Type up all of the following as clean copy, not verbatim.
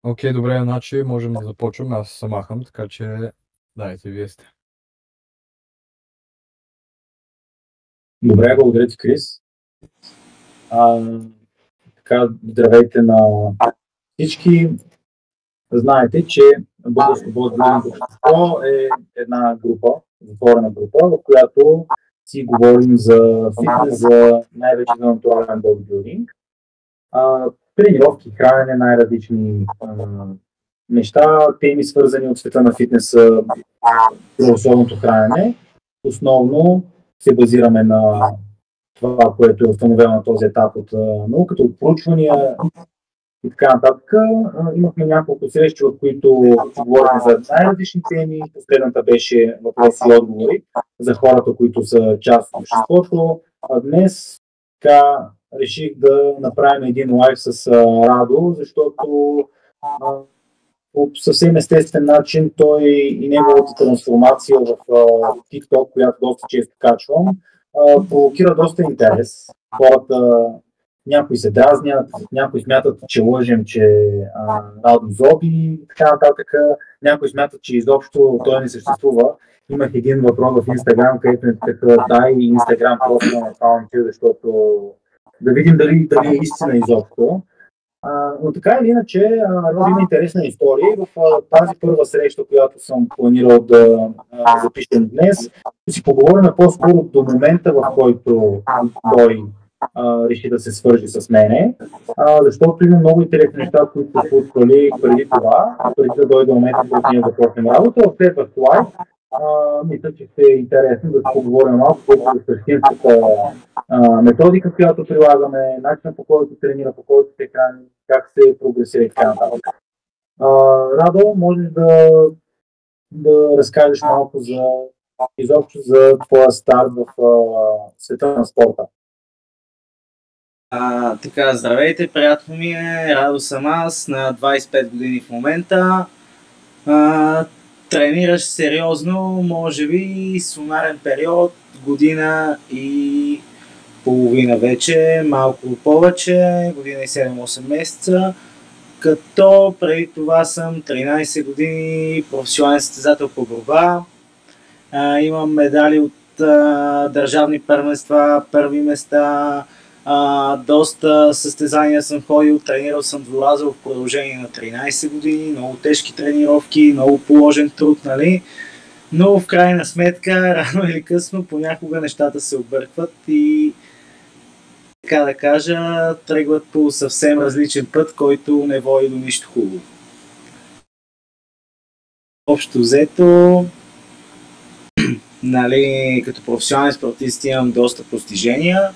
Окей, добре, значи можем да започваме. Аз се махам, така че дайте, вие сте. Добре, благодаря ти, Крис. Така, здравейте на всички. Знаете, че Българско бодибилдинг общество е една група, затворена група, в която си говорим за фитнес, за най-вече за натурален бодибилдинг. Тренировки, хранене, най-различни неща, теми свързани от света на фитнеса, здравословното хранене. Основно се базираме на това, което е установено на този етап от науката, от проучвания и така нататък. Имахме няколко срещи, в които говорихме за най-различни теми. Последната беше въпроси и отговори за хората, които са част от обществото. Днес така реших да направим един лайв с Радо, защото по съвсем естествен начин той и неговата трансформация в TikTok, която доста често качвам, провокира доста интерес. Хората, някои се дразнят, някои смятат, че лъжем, че Радо зоби и така нататък. Някои смятат, че изобщо той не съществува. Имах един въпрос в Инстаграм, където ми питаха дай Инстаграм профил на акаунти, защото да видим дали е истина изобщо. Но така или иначе, Роди има интересна история и в тази първа среща, която съм планирал да запишем днес, си поговорим по-скоро до момента, в който той реши да се свържи с мене, защото има много интересни неща, които се случвали преди това, преди да дойде момента, в който ние започнем работа. В следващ лайв, мисля, че ще е интересно да поговорим малко за същинската методика, която прилагаме, начинът по който тренира, по който се храни, как се прогресира и така нататък. Радо, можеш да разкажеш малко изобщо за твоя старт в света на спорта? Така, здравейте, приятно ми е, Радо съм аз, на 25 години в момента. Тренираш сериозно, може би сумарен период, година и половина вече, малко повече, година и 7-8 месеца, като преди това съм 13 години професионален състезател по борба. Имам медали от държавни първенства, първи места, доста състезания съм ходил, тренирал съм двуразово в продължение на 13 години, много тежки тренировки, много положен труд, нали? Но в крайна сметка, рано или късно, понякога нещата се объркват и така да кажа, тръгват по съвсем различен път, който не води до нищо хубаво. Общо взето, нали, като професионален спортист имам доста постижения,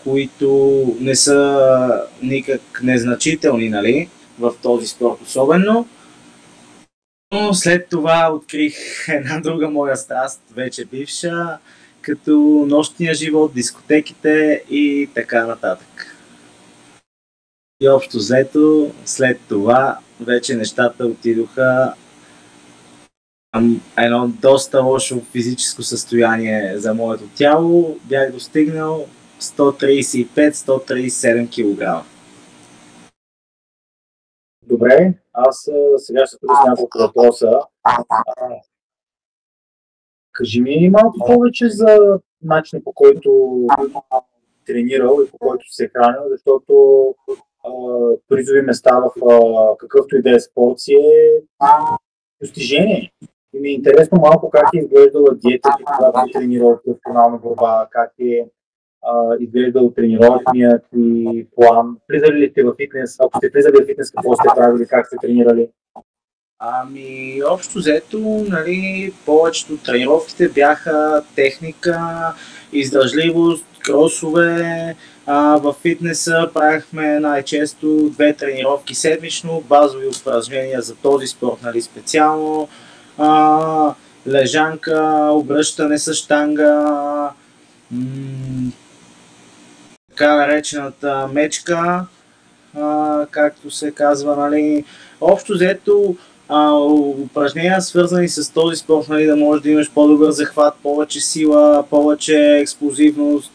които не са никак незначителни, нали, в този спорт особено. Но след това открих една друга моя страст, вече бивша, като нощния живот, дискотеките и така нататък. И общо взето, след това вече нещата отидоха към едно доста лошо физическо състояние за моето тяло. Бях достигнал 135-137 кг. Добре, аз сега ще бъда с няколко въпроса. Кажи ми малко повече за начина, по който тренирал и по който се хранил, защото призови места в какъвто и да е спорт си е постижение. И ми е интересно малко как е изглеждала диетата, когато е тренирал професионална борба, как е изглеждал тренировъчният и план. Влизали ли сте в фитнес? Ако сте влизали в фитнес, какво сте правили, как сте тренирали? Общо взето, нали, повечето тренировките бяха техника, издръжливост, кросове. В фитнеса правихме най-често 2 тренировки седмично, базови упражнения за този спорт, нали, специално. Лежанка, обръщане с щанга, така наречената мечка, както се казва, нали. Общо взето, упражнения, свързани с този спорт, нали, да можеш да имаш по-добър захват, повече сила, повече експлозивност,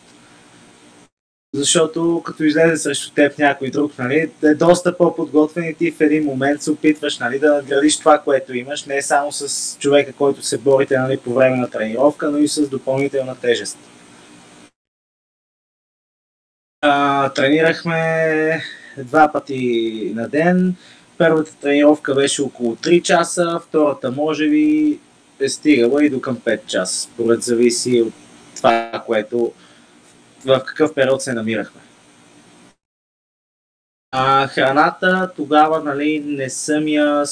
Защото като излезе срещу теб някой друг, нали, е доста по-подготвен и ти в един момент се опитваш, нали, да надградиш това, което имаш, не само с човека, който се борите, нали, по време на тренировка, но и с допълнителна тежест. Тренирахме 2 пъти на ден. Първата тренировка беше около 3 часа, втората може би е стигала и до към 5 часа. Според зависи от това, което в какъв период се намирахме. Храната тогава, нали, не съм я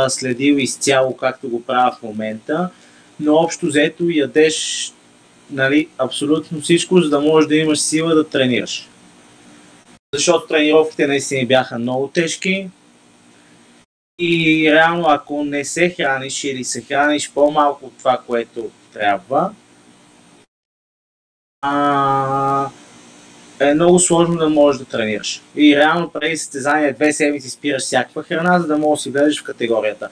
следил изцяло, както го правя в момента, но общо взето ядеш, нали, абсолютно всичко, за да можеш да имаш сила да тренираш. Защото тренировките наистина бяха много тежки и реално ако не се храниш или се храниш по-малко от това, което трябва, е много сложно да можеш да тренираш. И реално преди състезание 2 седмици спираш всякаква храна, за да можеш да си влезеш в категорията.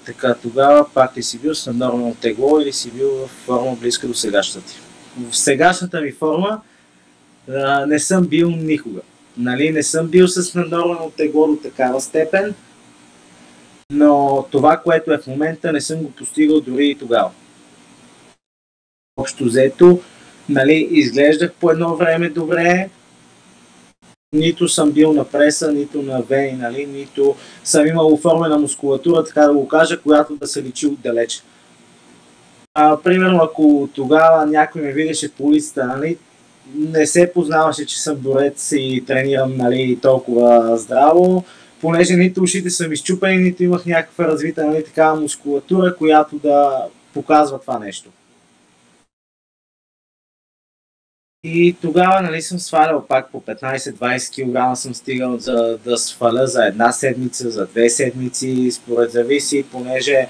Така, тогава пак ли си бил с наднормално тегло или си бил в форма близка до сегашната ти? В сегашната ми форма не съм бил никога. Нали, не съм бил с наднормално тегло до такава степен, но това, което е в момента, не съм го постигал дори и тогава. Общо взето, нали, изглеждах по едно време добре, нито съм бил на преса, нито на вени, нали, нито съм имал оформена мускулатура, така да го кажа, която да се личи отдалече. Примерно, ако тогава някой ме видеше по улицата, нали, не се познаваше, че съм борец и тренирам, нали, толкова здраво, понеже нито ушите са ми счупени, нито имах някаква развита, нали, такава мускулатура, която да показва това нещо. И тогава, нали, съм свалял пак по 15-20 кг, съм стигал да сваля за 1 седмица, за 2 седмици, според зависи, понеже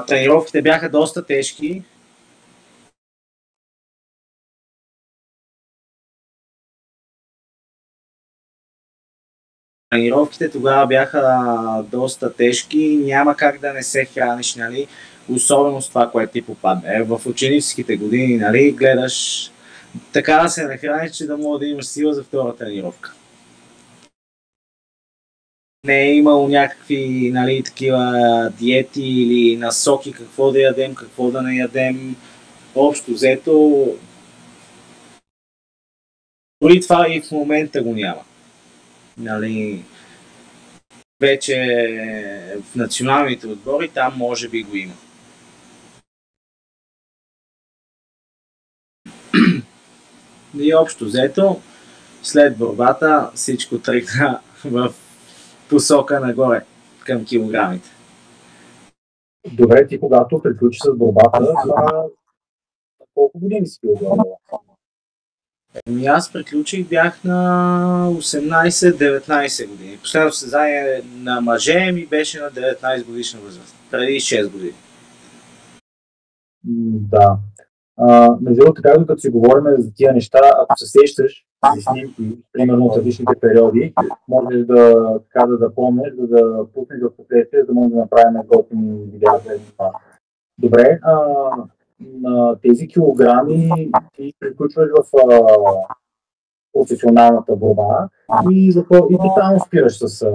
тренировките бяха доста тежки. Тренировките тогава бяха доста тежки, няма как да не се храниш, нали, особено с това, което ти попадне. В ученическите години, нали, гледаш така да се нахраниш, че да мога да имаш сила за втора тренировка. Не е имало някакви, нали, такива диети или насоки какво да ядем, какво да не ядем. Общо взето, дори това и в момента го няма. Нали, вече в националните отбори там може би го има. И общо взето, след борбата всичко тръгна в посока нагоре към килограмите. Добре, ти когато приключи с борбата, за колко години си бил борба? Аз приключих, бях на 18-19 години. Последното състезание на мъже ми беше на 19 годишна възраст, преди 6 години. Да. Между другото, така докато си говорим за тия неща, ако се сещаш за снимки, примерно от различните периоди, можеш да помниш, да пуснеш в последствие, за да можем да направим готини видеа за това. Добре, на тези килограми ти приключваш в професионалната борба и тотално спираш с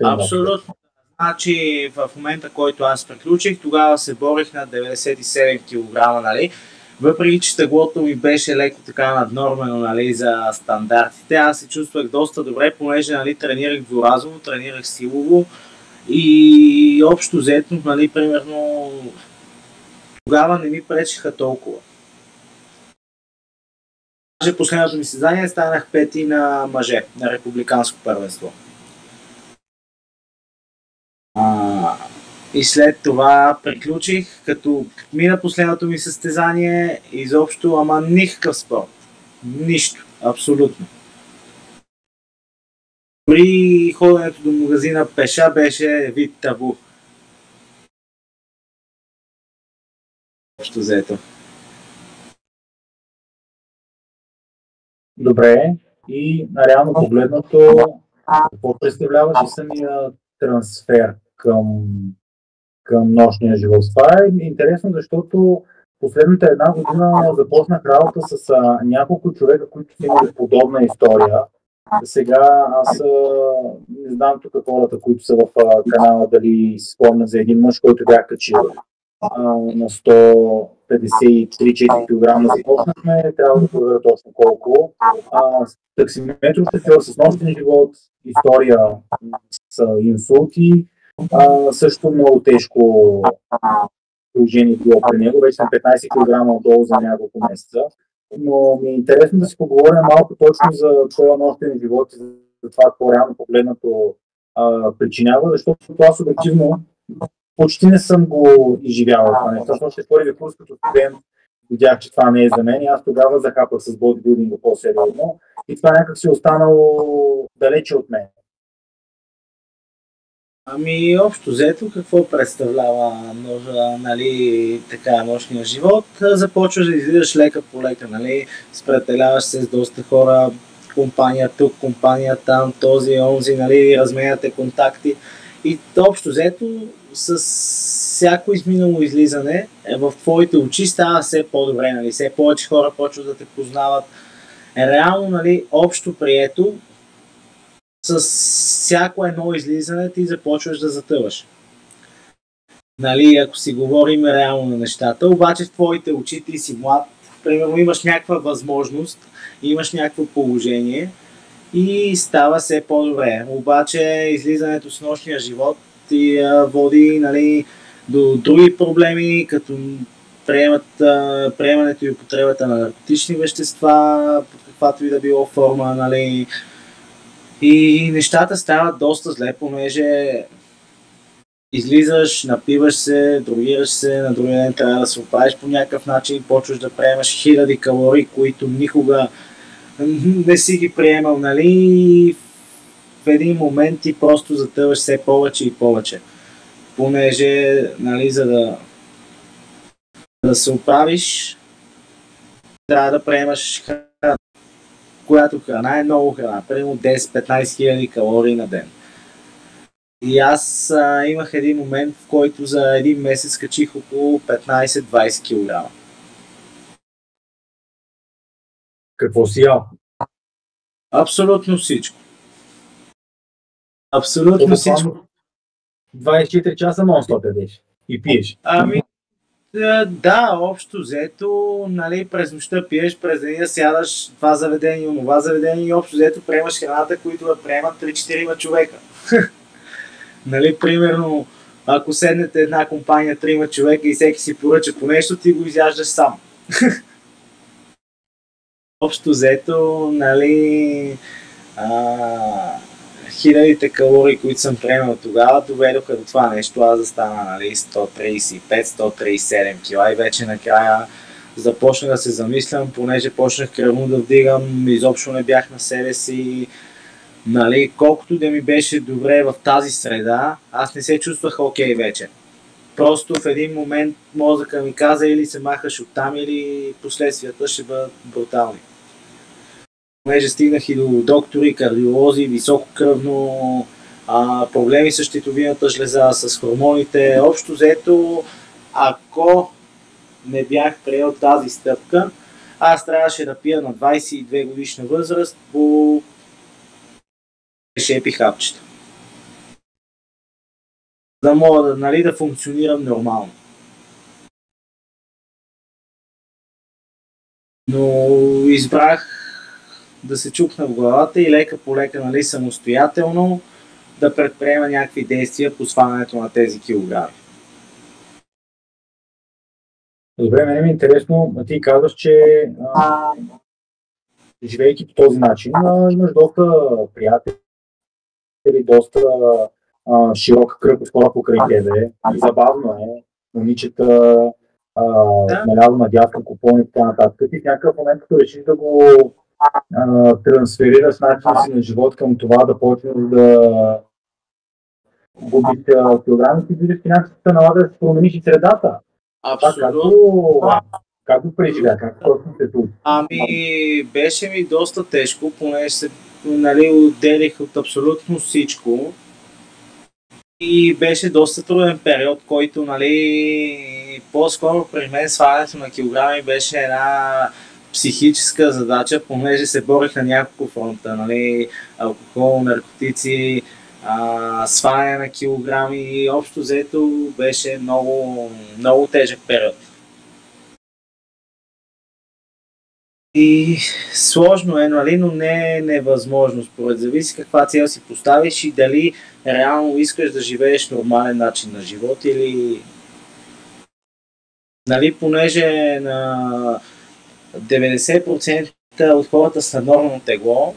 Абсолютно. Значи в момента, който аз приключих, тогава се борих на 97 кг, нали? Въпреки че теглото ми беше леко така наднормено, нали, за стандартите, аз се чувствах доста добре, понеже, нали, тренирах двуразово, тренирах силово и общо взето, нали, примерно тогава не ми пречеха толкова. Даже последното ми състезание станах 5-ти на мъже на републиканско първенство. И след това приключих, като мина последното ми състезание, изобщо, ама никакъв спорт. Нищо, абсолютно. При ходенето до магазина пеша беше вид табу. Общо взето. Добре, и реално погледнато, какво представляваше самия трансфер към нощния живот? Това е интересно, защото последната една година започнах работа с няколко човека, които са имали подобна история. Сега аз не знам тук хората, които са в канала, дали си спомнят за един мъж, който бях качил на 153-4 кг. Започнахме, трябва да проверя точно колко. Таксиметров шофьор с нощен живот, история с инсулти, също много тежко положение било при него, вече на 15 кг отдолу за няколко месеца. Но ми е интересно да си поговорим малко точно за този нощен живот и за това какво реално погледнато причинява, защото аз обективно почти не съм го изживявал това нещо. Аз още първи курс като студент видях, че това не е за мен и аз тогава захапах с бодибилдинга по-сериозно и това някак си останало далече от мен. Ами, общо взето, какво представлява нощния живот? Започваш да излизаш лека по лека, спретеляваш се с доста хора, компания тук, компания там, този, онзи, разменяте контакти и общо взето с всяко изминало излизане в твоите очи става все по-добре, все повече хора почват да те познават. Реално, общо прието, с всяко едно излизане ти започваш да затъваш. Ако си говорим реално на нещата, обаче в твоите очи ти си млад, примерно имаш някаква възможност, имаш някакво положение и става все по-добре. Обаче излизането с нощния живот ти води до други проблеми, като приемането и употребата на наркотични вещества, под каквато и да било форма, И нещата стават доста зле, понеже излизаш, напиваш се, другираш се, на другия ден трябва да се оправиш по някакъв начин, почваш да приемаш хиляди калории, които никога не си ги приемал, и в един момент ти просто затъваш все повече и повече. Понеже, за да се оправиш, трябва да приемаш храна, която храна е много храна, примерно 10-15 хиляди калории на ден. И аз имах един момент, в който за един месец качих около 15-20 кг. Какво си ял? Абсолютно всичко. Абсолютно всичко. 24 часа нон-стоп ядеш и пиеш. Ами, да, общо взето, през нощта пиеш, през деня сядаш това заведение, онова заведение и общо взето приемаш храната, които да приемат 3-4 човека. Примерно, ако седнете една компания 3 човека и всеки си поръча по нещо, ти го изяждаш сам. Общо взето, хилядите калории, които съм приемал тогава, доведоха до това нещо. Аз да стана 135-137 кг и вече накрая започнах да се замислям, понеже почнах кръвно да вдигам, изобщо не бях на себе си. Колкото да ми беше добре в тази среда, аз не се чувствах окей вече. Просто в един момент мозъка ми каза или се махаш оттам, или последствията ще бъдат брутални. Понеже стигнах и до доктори, кардиолози, висококръвно, проблеми с щитовидната жлеза, с хормоните. Общо взето, ако не бях приел тази стъпка, аз трябваше да пия на 22 годишна възраст по 6 хапчета. Да мога да функционирам нормално. Но избрах да се чукна в главата и лека по лека, самостоятелно да предприема някакви действия по свалянето на тези килограми. Добре, мен ми е интересно, ти казваш, че живейки по този начин, имаш доста приятели, доста широк кръг от хора покрай тебе. Забавно е, момичета, наляво надясно, купони и така нататък. И в някакъв момент, като решиш да го трансферираш начина си на живот към това да почнеш да губиш килограми, ти видиш финансите се налага да се промениш и средата. Абсолютно. Как го преживя? Как точно се случи? Ами, беше ми доста тежко, понеже се отделих от абсолютно всичко. И беше доста труден период, който по-скоро при мен свалянето на килограми беше една психическа задача, понеже се борех на няколко фронта, нали, алкохол, наркотици, сваляне на килограми и общо взето беше много, много тежък период. И сложно е, нали, но не е невъзможно. Според зависи каква цел си поставиш и дали реално искаш да живееш нормален начин на живот или... Нали, понеже на 90% от хората с наднормално тегло,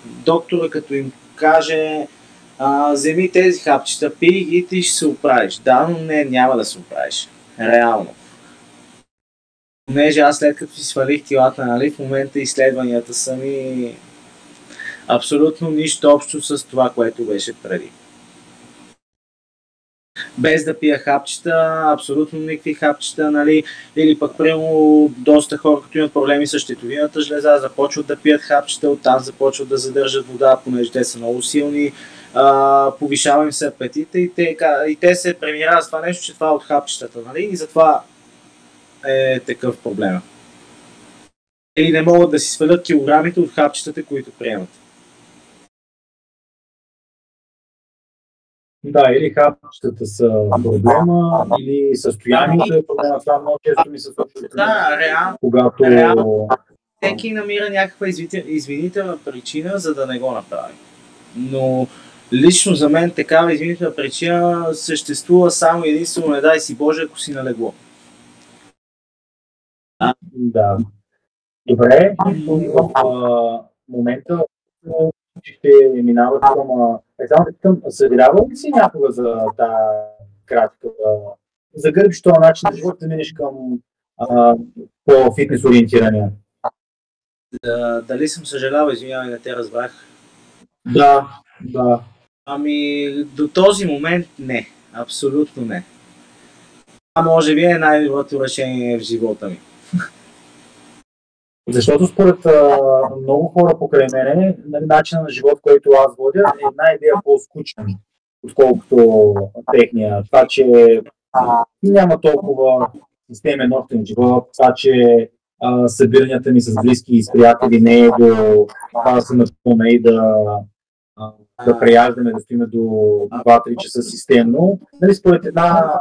доктора като им каже вземи тези хапчета, пий ги и ти ще се оправиш. Да, но не, няма да се оправиш. Реално. Понеже аз след като си свалих килата, нали, в момента изследванията са ми абсолютно нищо общо с това, което беше преди. Без да пия хапчета, абсолютно никакви хапчета, нали, или пък прямо доста хора, като имат проблеми с щитовидната жлеза, започват да пият хапчета, оттам започват да задържат вода, понеже те са много силни, повишава им се апетита и те се премирават с това нещо, че това е от хапчетата, нали, и затова е такъв проблем. Или не могат да си свалят килограмите от хапчетата, които приемат. Да, или хапчетата са проблема, или състоянието е проблема. Това много често ми се случва. Да, реално. Когато... Всеки намира някаква извинителна причина, за да не го направи. Но лично за мен такава извинителна причина съществува само единствено, не дай си Боже, ако си налегло. Да. Добре, в момента ще минават към... Събирава ли си някога за тази кратка? Загърбиш този начин на живота да минеш към по-фитнес ориентирания? Дали съм съжалявал, извинявай, не те разбрах. Да. Ами, до този момент не. Абсолютно не. Това може би е най-доброто решение в живота ми. Защото според много хора покрай мене, начинът на живот, който аз водя, е една идея по-скучен, отколкото техния. Това, че няма толкова системен нощен живот, това, че събиранията ми с близки и с приятели не е до това да се напълне и да преяждаме, да стоиме до 2-3 часа системно. Нали, според една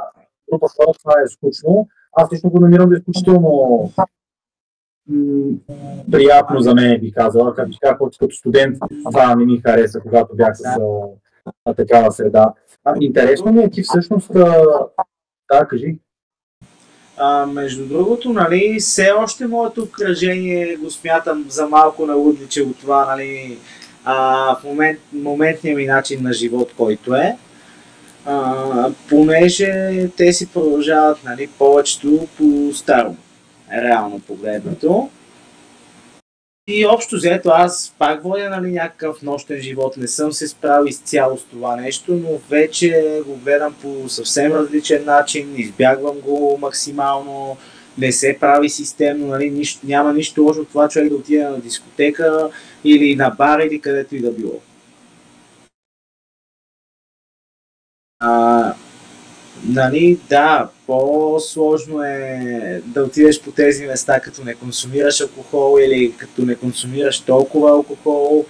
група хора това е скучно. Аз лично го намирам да е изключително приятно за мен, би казала, като студент това не ми хареса, когато бях с такава среда. Интересно ми е ти всъщност, кажи. Между другото, нали, все още моето обкръжение го смятам за малко налудличево това, нали, в моментния ми начин на живот, който е. Понеже те си продължават, нали, повечето по-старо, реално погледнато. И общо взето аз пак водя, нали, някакъв нощен живот, не съм се справил изцяло с това нещо, но вече го гледам по съвсем различен начин, избягвам го максимално, не се прави системно, нали, няма нищо лошо от това човек да отиде на дискотека или на бар или където и да било. Нали, да, по-сложно е да отидеш по тези места, като не консумираш алкохол или като не консумираш толкова алкохол.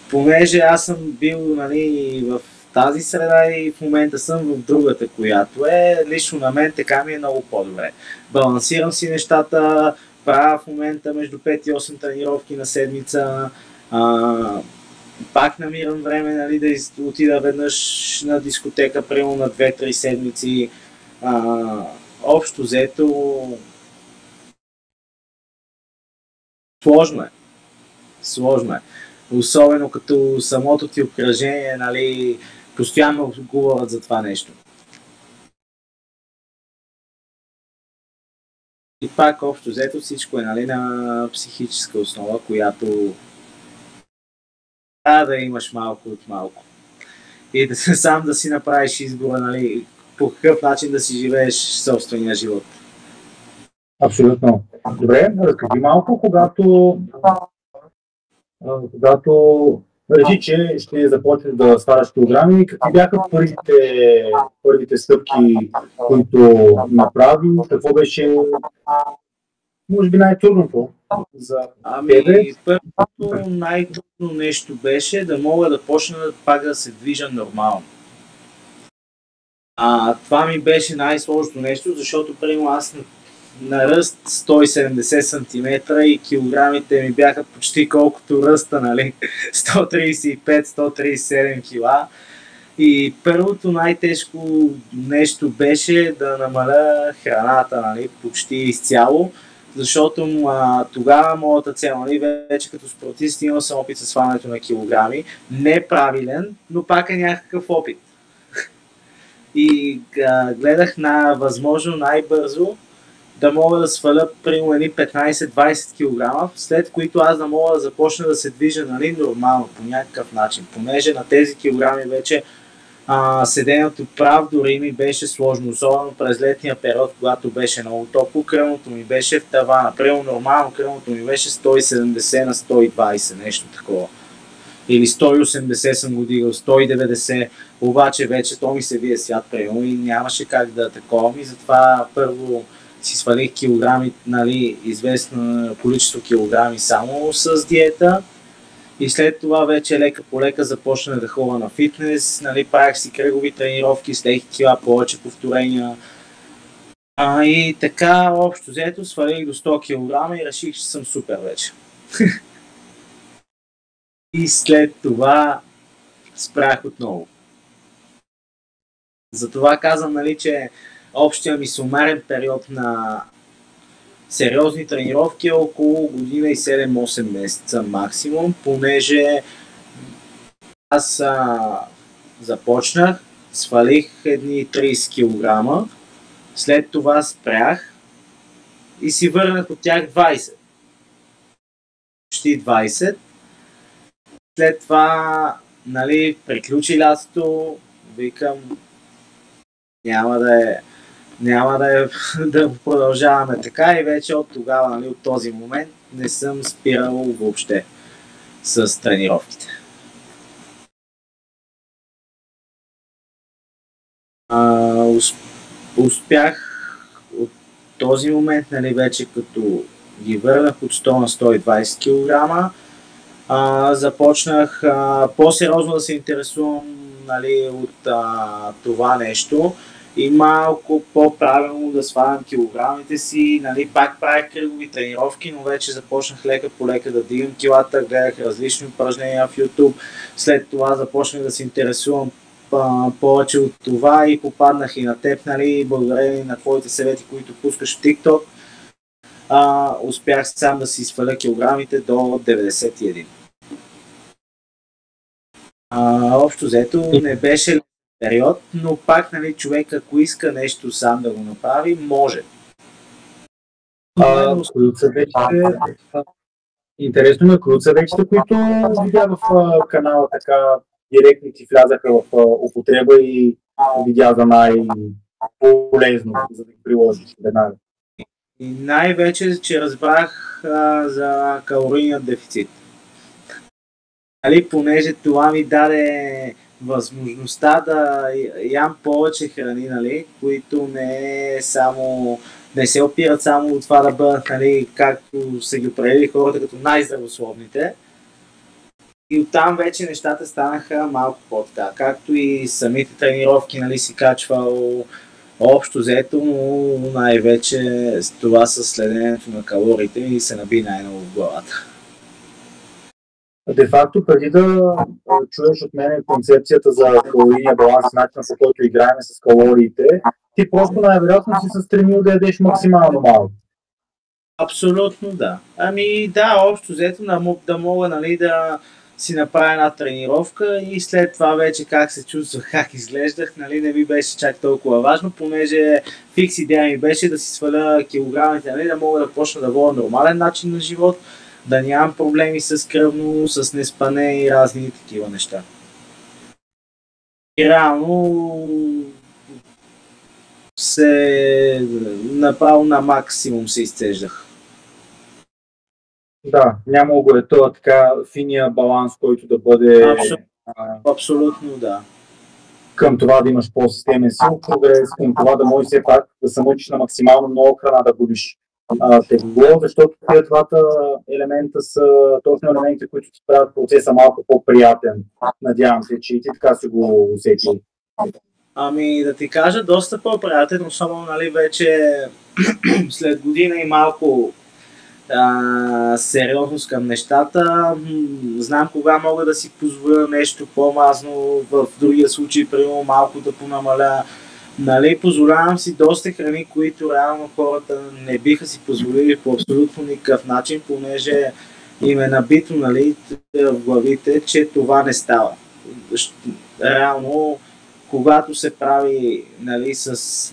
Понеже аз съм бил, нали, в тази среда и в момента съм в другата, която е, лично на мен така ми е много по-добре. Балансирам си нещата, правя в момента между 5 и 8 тренировки на седмица. Пак намирам време, нали, да отида веднъж на дискотека, примерно на 2-3 седмици. Общо взето сложно е. Особено като самото ти обкръжение, нали, постоянно говорят за това нещо. И пак общо взето всичко е, нали, на психическа основа, която да имаш малко от малко. И да сам да си направиш избора, нали, по какъв начин да си живееш собствения живот. Абсолютно. Добре, разкажи малко, когато реши, че ще започне да сваляш килограми. Какви бяха първите стъпки, които направи? Какво беше, може би, най-трудното за тебе? Първото най-трудно нещо беше да мога да почна пак да се движа нормално. Това ми беше най-сложното нещо, защото примерно аз на ръст 170 см и килограмите ми бяха почти колкото ръста, нали? 135-137 кг. И първото най-тежко нещо беше да намаля храната, нали? Почти изцяло, защото тогава моята цел, нали? Вече като спортист имал съм опит с свалянето на килограми. Неправилен, но пак е някакъв опит. И гледах възможно най-бързо да мога да сваля примерно 15-20 кг, след които аз да мога да започна да се движа, нали, нормално, по някакъв начин. Понеже на тези килограми вече седенето прав дори ми беше сложно, особено през летния период, когато беше много топло, кръвното ми беше в тавана. Примерно нормално кръвното ми беше 170 на 120, нещо такова. Или 180 съм го дигал, 190, обаче вече то ми се вие свят приема и нямаше как да таковам и затова първо си свалих килограми, нали, известно количество килограми само с диета и след това вече лека по лека започнах да ходя на фитнес, нали, правих си кръгови тренировки, слех кила, повече повторения и така общо взето свалих до 100 кг и реших, че съм супер вече. И след това спрях отново. Затова казвам, нали, че общия ми сумарен период на сериозни тренировки е около година и 7-8 месеца максимум, понеже аз започнах, свалих едни 30 кг, след това спрях и си върнах от тях 20. Почти 20. След това, нали, приключи лятото, викам, няма да продължаваме така и вече от тогава, нали, от този момент не съм спирал въобще с тренировките. Успях от този момент, нали, вече като ги върнах от 100 на 120 кг, започнах по-сериозно да се интересувам, нали, от това нещо и малко по-правилно да свалям килограмите си, нали, пак правих кръгови тренировки, но вече започнах лека по лека да дигам килата, гледах различни упражнения в YouTube, след това започнах да се интересувам повече от това и попаднах и на теб, нали, благодарение на твоите съвети, които пускаш в TikTok. Успях сам да си сваля килограмите до 91. Общо взето не беше период, но пак, нали, човек, ако иска нещо сам да го направи, може. Кои са вечите? Интересно ме, кои са вечите, които видя в канала, така директно ти влязаха в употреба и видя за най-полезно, за да ги приложиш веднага? И най-вече, че разбрах за калорийния дефицит. Нали, понеже това ми даде възможността да ям повече храни, нали, които не се опират само от това да бъдат, нали, както са ги определили хората като най-здравословните. И оттам вече нещата станаха малко по-така, както и самите тренировки, нали, си качвал общо взето, но най-вече това с следенето на калориите и се наби най-много в главата. Де факто, преди да чуеш от мен концепцията за калорийния баланс и начина, по който играем с калориите, ти просто най-вероятно си се стремил да ядеш максимално малко. Абсолютно да. Ами да, общо взето да мога, нали, да си направя една тренировка и след това вече как се чувствах, как изглеждах, нали, не ми беше чак толкова важно, понеже фикс идея ми беше да си сваля килограмите, нали, да мога да почна да водя нормален начин на живот, да нямам проблеми с кръвно, с неспане и разни такива неща. И реално се направо на максимум се изцеждах. Да, няма го е това така финия баланс, който да бъде Абсолютно да. към това да имаш по-системен сил прогрес, към това да можеш все пак да се мъчиш на максимално много храна да губиш тегло, защото тези двата елемента са точно елементите, които ти правят процеса малко по-приятен. Надявам се, че и ти така си го усетил. Ами да ти кажа, доста по-приятен, особено нали, вече след година и малко сериозност към нещата. Знам кога мога да си позволя нещо по-мазно, в другия случай, примерно малко да понамаля. Нали, позволявам си доста храни, които реално хората не биха си позволили по абсолютно никакъв начин, понеже им е набито нали, в главите, че това не става. Реално, когато се прави нали, с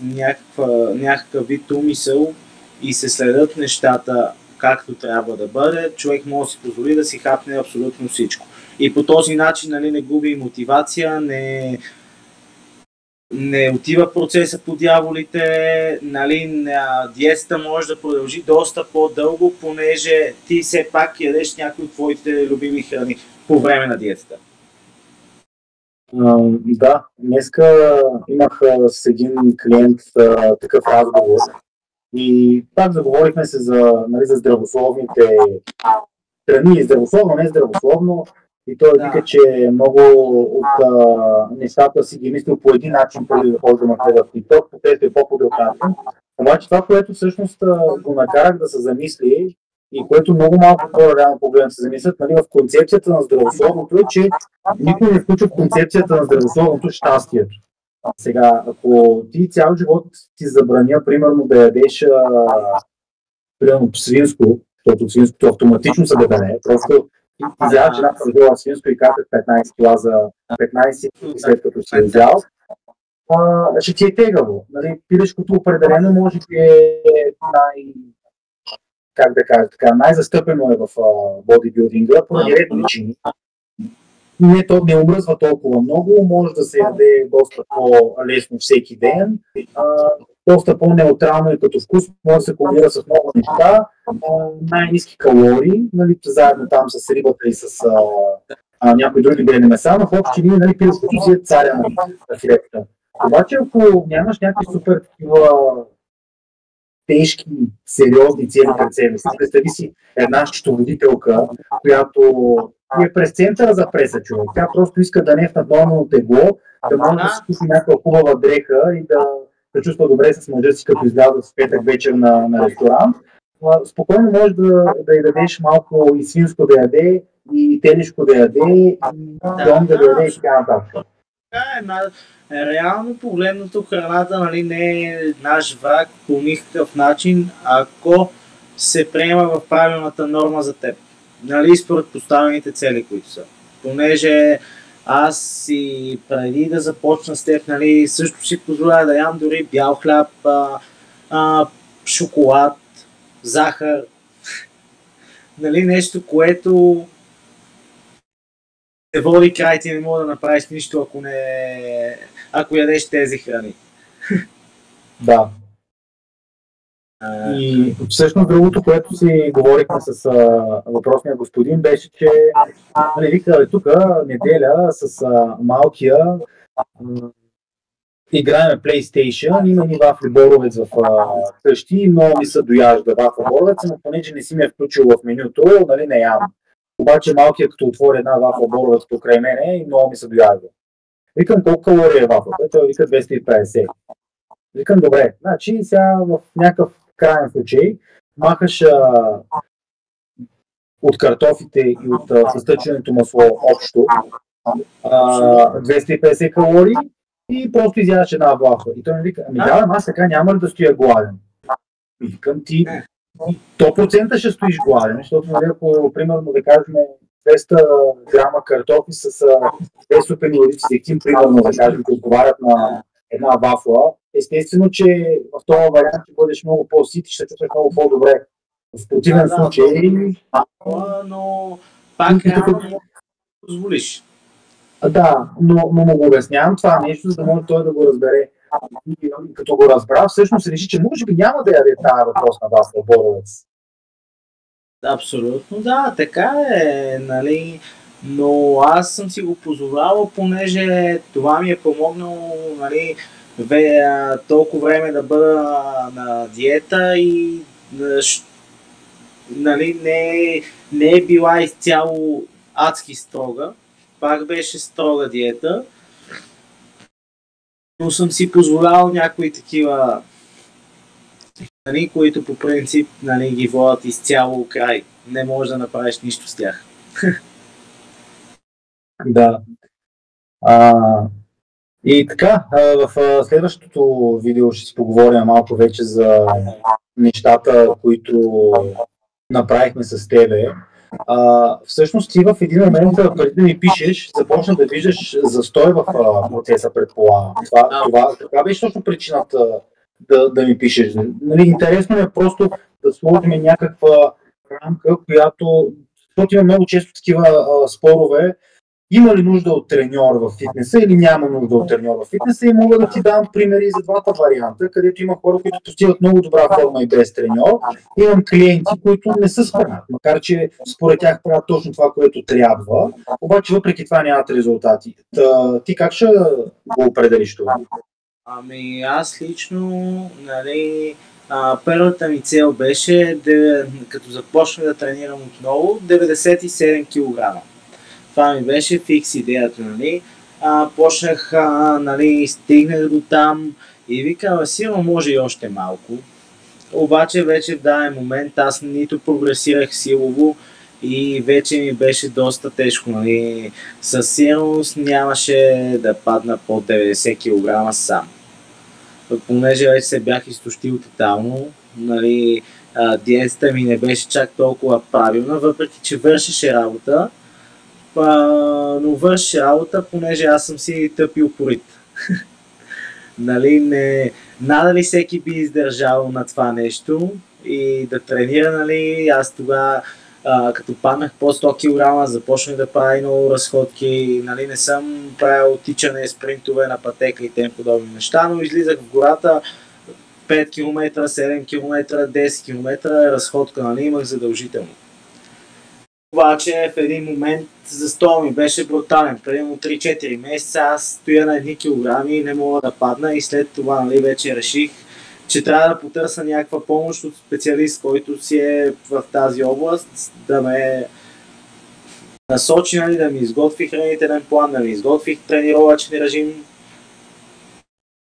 някакъв вид умисъл и се следят нещата както трябва да бъде, човек може да си позволи да си хапне абсолютно всичко. И по този начин нали, не губи мотивация, не отива процеса по дяволите, нали, диетата може да продължи доста по-дълго, понеже ти все пак ядеш някои от твоите любими храни по време на диетата. Да, днеска имах с един клиент такъв разговор и пак заговорихме се нали, за здравословните храни, здравословно, не здравословно. И той вика, че много от нещата си ги мислил по един начин, преди да ходи да ме гледа в TikTok, където е по-друг начин. Обаче това, което всъщност го накарах да се замисли и което много малко хора реално погледам се замислят, нали, в концепцията на здравословното е, че никой не включва в концепцията на здравословното щастието. Сега, ако ти цял живот ти забраня, примерно, да ядеш примерно свинско, защото свинското автоматично се дебелее, просто ти взяваш една първила свинско и капят 15 кила за 15 и след като си взял, ще ти е тегаво. Нали, пилешкото определено може би е как да кажа, най-застъпено е в бодибилдинга, поради ред причини. То не омръзва толкова много, може да се яде доста по-лесно всеки ден, доста по-неутрално и като вкус, може да се комбинира с много неща, най-ниски калории, нали, заедно там с рибата и с някои други белени меса, но в общи линии нали, пилешкото си е царя на филетата. Обаче ако нямаш някакви супер такива тежки, сериозни цели пред себе си, представи си една счетоводителка, която е през центъра за преса човек. Тя просто иска да не е в наднормално тегло, да може да си купи някаква хубава дреха и да чувства добре с мъжа си, като изляза в петък вечер на ресторант. Спокойно можеш да й дадеш малко и свинско да яде, и телешко да яде, и дом да яде и така нататък. Реално погледното храната нали, не е наш враг по никакъв начин, ако се приема в правилната норма за теб. Нали, според поставените цели, които са. Понеже аз и преди да започна с теб, нали, също си позволя да ям дори бял хляб, шоколад, захар. Нали, нещо, което се води край, ти не мога да направиш нищо, ако ядеш тези храни. Да. И всъщност другото, което си говорихме с въпросния господин, беше, че нали, вика, тук неделя с малкия играем PlayStation, има ни вафли боровец в къщи, но ми се дояжда вафла боровец, но понеже не си ме е включил в менюто, нали, не ям. Обаче малкият като отвори една вафла боровец покрай мене и много ми се дояжда. Викам колко калория е вафлата, той вика 250. Викам добре, значи сега в някакъв крайен случай махаш от картофите и от състъченото масло общо 250 калории и просто изядаш една вафла. И той ми вика, ами да, аз така няма ли да стоя гладен? И викам ти 100% ще стоиш гладен, защото нали, ако примерно да кажем 200 грама картофи с 2 суперкалорични зехтин, примерно да кажем, които отговарят на една вафла, естествено, че в този вариант ще бъдеш много по-сит и ще се чувстваш много по-добре. В противен случай... Но пак реално да позволиш. Да, но му го обяснявам това нещо, за да може той да го разбере. И като го разбра, всъщност реши, че може би няма да яде тази въпросна вафла боровец. Абсолютно да, така е, нали, но аз съм си го позволявал, понеже това ми е помогнало, нали, толкова време да бъда на диета и нали, не е била изцяло адски строга, пак беше строга диета, но съм си позволявал някои такива, нали, които по принцип, нали, ги водят изцяло край. Не можеш да направиш нищо с тях. Да. И така, в следващото видео ще си поговорим малко вече за нещата, които направихме с тебе. Всъщност ти в един момент, преди да ми пишеш, започна да виждаш застой в процеса, предполагам. Това беше точно причината да ми пишеш. Нали, интересно е просто да сложим някаква рамка, която, защото има много често такива спорове, има ли нужда от треньор в фитнеса или няма нужда от треньор в фитнеса, и мога да ти дам примери за двата варианта, където има хора, които постигат много добра форма и без треньор. Имам клиенти, които не се справят, макар че според тях правят точно това, което трябва, обаче въпреки това нямат резултати. Ти как ще го определиш това? Ами аз лично, нали, първата ми цел беше, като започнах да тренирам отново, 97 кг. Това ми беше фикс идеята, нали. Почнах, нали, стигнах до там и викам, сигурно може и още малко. Обаче вече в даден момент аз нито прогресирах силово и вече ми беше доста тежко, нали. Със сигурност нямаше да падна под 90 кг сам. Понеже вече се бях изтощил тотално, нали, диетата ми не беше чак толкова правилна, въпреки че вършеше работа, но вършеше работа, понеже аз съм си тъпи упорит. Нали, надали всеки би издържал на това нещо и да тренира, нали, аз тогава като паднах по 100 кг, започнах да правя много разходки, нали, не съм правил тичане, спринтове на пътека и тем подобни неща, но излизах в гората 5 км, 7 км, 10 км разходка, нали, имах задължително. Обаче в един момент застоя ми беше брутален. Примерно 3-4 месеца аз стоя на 1 кг и не мога да падна, и след това, нали, вече реших, че трябва да потърся някаква помощ от специалист, който си е в тази област, да ме насочи, нали, да ми изготви хранителен план, да ми изготви тренировъчен режим.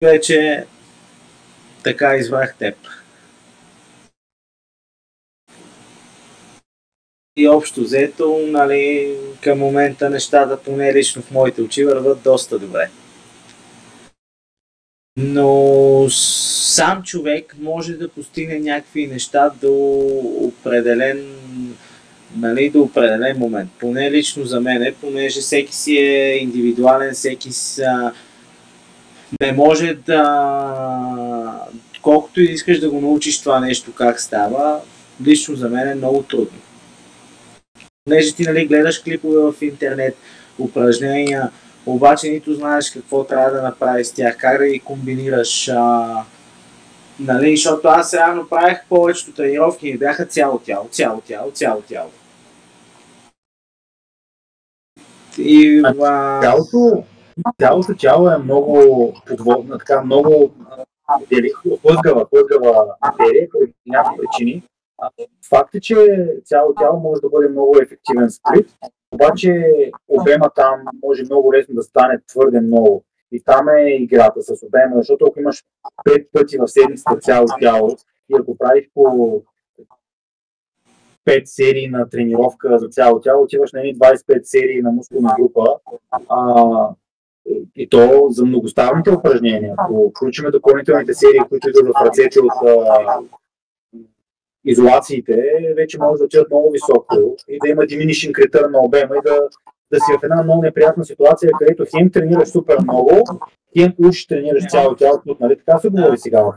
Вече така избрах теб. И общо взето, нали, към момента нещата, поне лично в моите очи, върват доста добре. Но сам човек може да постигне някакви неща до определен, нали, до определен момент. Поне лично за мен, понеже всеки си е индивидуален, всеки не може да... Колкото и искаш да го научиш това нещо как става, лично за мен е много трудно. Понеже ти, нали, гледаш клипове в интернет, упражнения, обаче нито знаеш какво трябва да направиш с тях, как да ги комбинираш. Нали, защото аз реално правих повечето тренировки и бяха цяло тяло. И цялото тяло е много подводна, така много хлъзгава материя, по някакви причини. Факт е, че цяло тяло може да бъде много ефективен сплит, обаче обема там може много лесно да стане твърде много. И там е играта с обема, защото ако имаш 5 пъти в седмицата цяло тяло и ако правиш по 5 серии на тренировка за цяло тяло, отиваш на 25 серии на мускулна група, и то за многоставните упражнения. Ако включим допълнителните серии, които идват в ръцете от изолациите, вече може да отидат много високо и да има diminishing return на обема и да си в една много неприятна ситуация, където хем тренираш супер много, хем уж тренираш цяло тяло, нали, така се говори сега в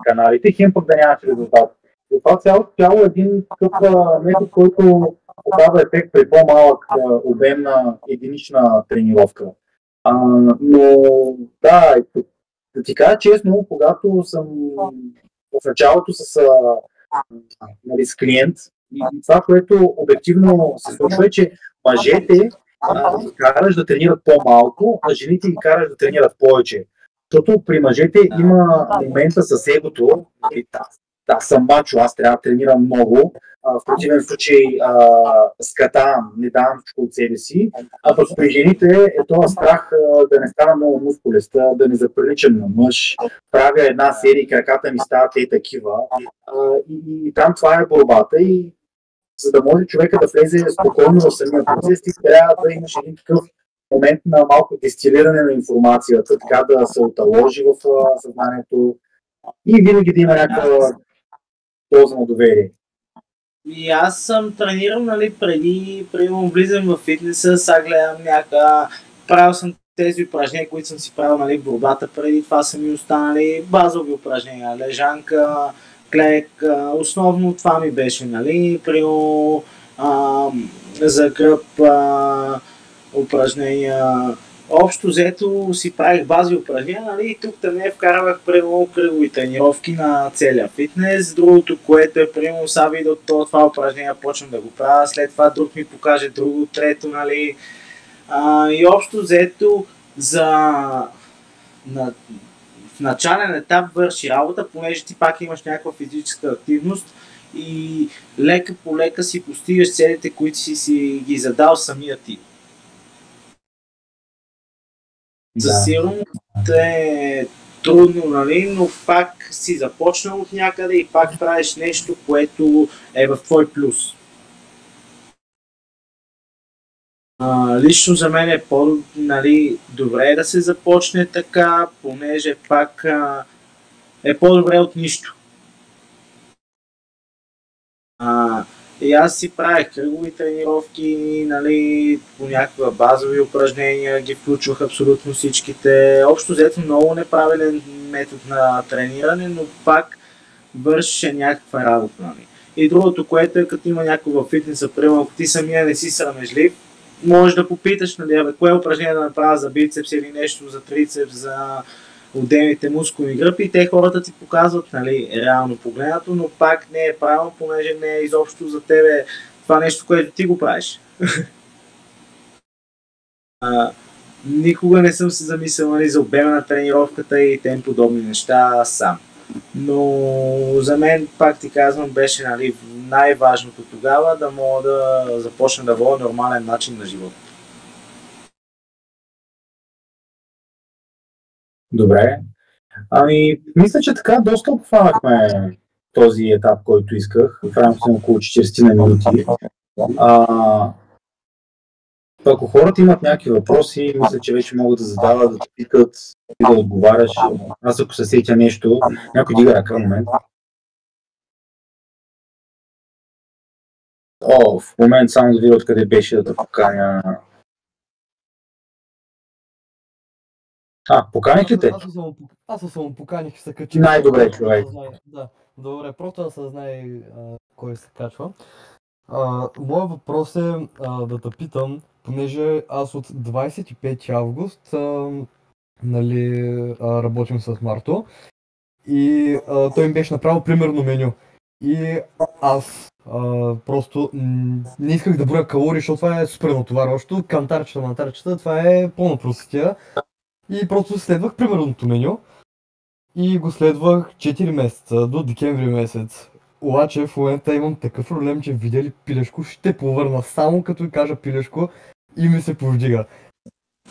каналите, хем пък да нямаш резултат. И това цялото тяло е един такъв метод, който показва ефект при по-малък обем на единична тренировка. Но да ти кажа честно, когато съм в началото нали, с клиент И това, което обективно се случва е, че мъжете ги караш да тренират по-малко, а жените ги караш да тренират повече. Защото при мъжете има момента с егото, да, съм мачо, аз трябва да тренирам много, в противен случай скатавам, не давам всичко от себе си, а пък при жените е този страх да не стана много мускулеста, да не заприличам на мъж, правя една серия и краката ми стават и такива. И там това е борбата и за да може човека да влезе спокойно в самия процес, ти трябва да имаш един такъв момент на малко дестилиране на информацията, така да се оталожи в съзнанието и винаги да има някаква доза на доверие. И аз съм тренирал, нали, преди влизам в фитнеса, сега гледам правил съм тези упражнения, които съм си правил, нали, в борбата, преди това са ми останали базови упражнения, лежанка, клек, основно това ми беше, нали, за гръб упражнения. Общо взето си правих базови упражнения, нали, и тук не вкарвах примерно кръгови тренировки на целия фитнес. Другото, което е примерно са видео това упражнение, почвам да го правя, след това друг ми покаже друго, трето, нали. И общо взето в начален етап върши работа, понеже ти пак имаш някаква физическа активност и лека по лека си постигаш целите, които си ги задал самия ти. Със сигурност е трудно, нали, но пак си започнал от някъде и пак правиш нещо, което е в твой плюс. Лично за мен е добре да се започне така, понеже пак е по-добре от нищо. И аз си правих кръгови тренировки, нали, по някаква базови упражнения, ги включвах абсолютно всичките. Общо взето много неправилен метод на трениране, но пак вършеше някаква работа. Нали. И другото, което е, като има някой във фитнеса, примерно, ако ти самия не си срамежлив, можеш да попиташ, нали, кое упражнение да направя за бицепс или нещо за трицепс, за отделните мускулни групи и те хората ти показват, нали, реално погледнато, но пак не е правилно, понеже не е изобщо за тебе това нещо, което ти го правиш. Никога не съм се замислял, нали, за обема на тренировката и тем подобни неща сам. Но за мен, пак ти казвам, беше, нали, най-важното тогава да мога да започна да водя нормален начин на живота. Добре. Мисля, че така доста обхванахме този етап, който исках в рамките на около 40 на минути. Ако хората имат някакви въпроси, мисля, че вече могат да задават, да те питат и да отговаряш. Аз ако се сетя нещо, някой дига ръка момент. В момент само да видя откъде беше да те поканя. Поканих ли те? Аз се само поканих и се качих. Най-добре, човек. Да, добре, просто да се знае кой се качва. Моят въпрос е да те питам, понеже аз от 25 август нали, работим с Марто и той им беше направил примерно меню. И аз просто не исках да броя калории, защото това е супер натоварващо. Кантарчета, това е пълна простотия. И просто следвах примерното меню и го следвах 4 месеца, до декември месец. Обаче в момента имам такъв проблем, че видя ли пилешко, ще повърна само като кажа пилешко и ми се повдига.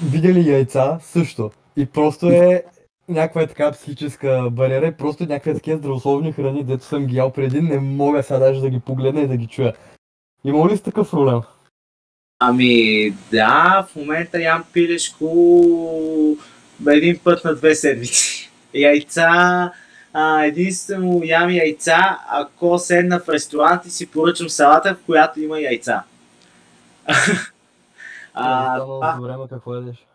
Видя ли яйца също. И просто е някаква така психическа бариера и просто някакви такива здравословни храни, дето съм ги ял преди, не мога сега даже да ги погледна и да ги чуя. Има ли с такъв проблем? Да, в момента ям пилешко един път на 2 седмици. Яйца, единствено ям яйца, ако седна в ресторант и си поръчам салата, в която има яйца. Добре, какво ядеш?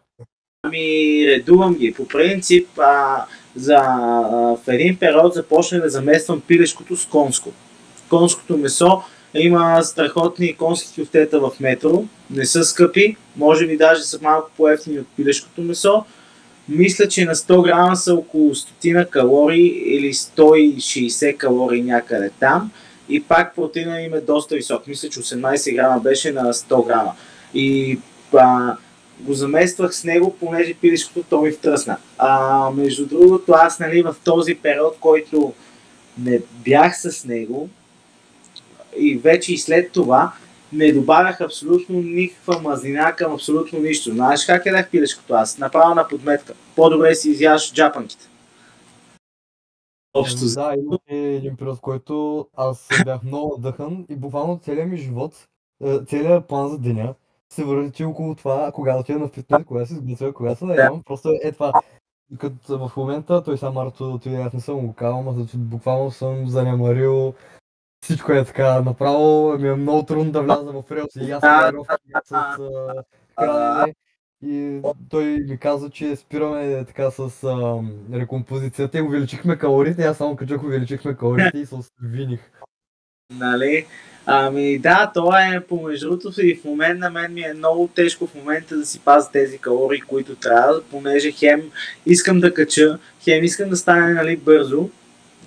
Редувам ги. По принцип, в един период започнах да замествам пилешкото с конско. Конското месо има страхотни конски кюфтета в Метро. Не са скъпи, може би даже са малко по-евтини от пилешкото месо. Мисля, че на 100 грама са около 100 калории или 160 калории някъде там. и пак протеина им е доста висок. Мисля, че 18 грама беше на 100 грама. И го замествах с него, понеже пилешкото то ми втръсна. Между другото, аз нали, в този период, който не бях с него и вече и след това, не добавях абсолютно никаква мазнина към абсолютно нищо. Знаеш как ядах пилешкото аз? Направо на подметка. По-добре си изяш джапанките. Общо. Да, имаше един период, в който аз бях много отдъхан и буквално целият ми живот, целият план за деня се върти около това, кога да отида на фитнес, кога се сготвя, кога се да ям. Просто е това. Като в момента той сам Марто отиде, аз не съм го казал, но буквално съм занемарил всичко е така. Направо ми е много трудно да вляза в релси и аз тренировки с хранене. И той ми каза, че спираме така с рекомпозицията и увеличихме калориите, аз само качах увеличихме калориите и се свиних. Нали? Ами да, това е помежду другото и в момента на мен ми е много тежко в момента да си пазя тези калории, които трябва, понеже хем искам да кача, хем искам да стане нали, бързо,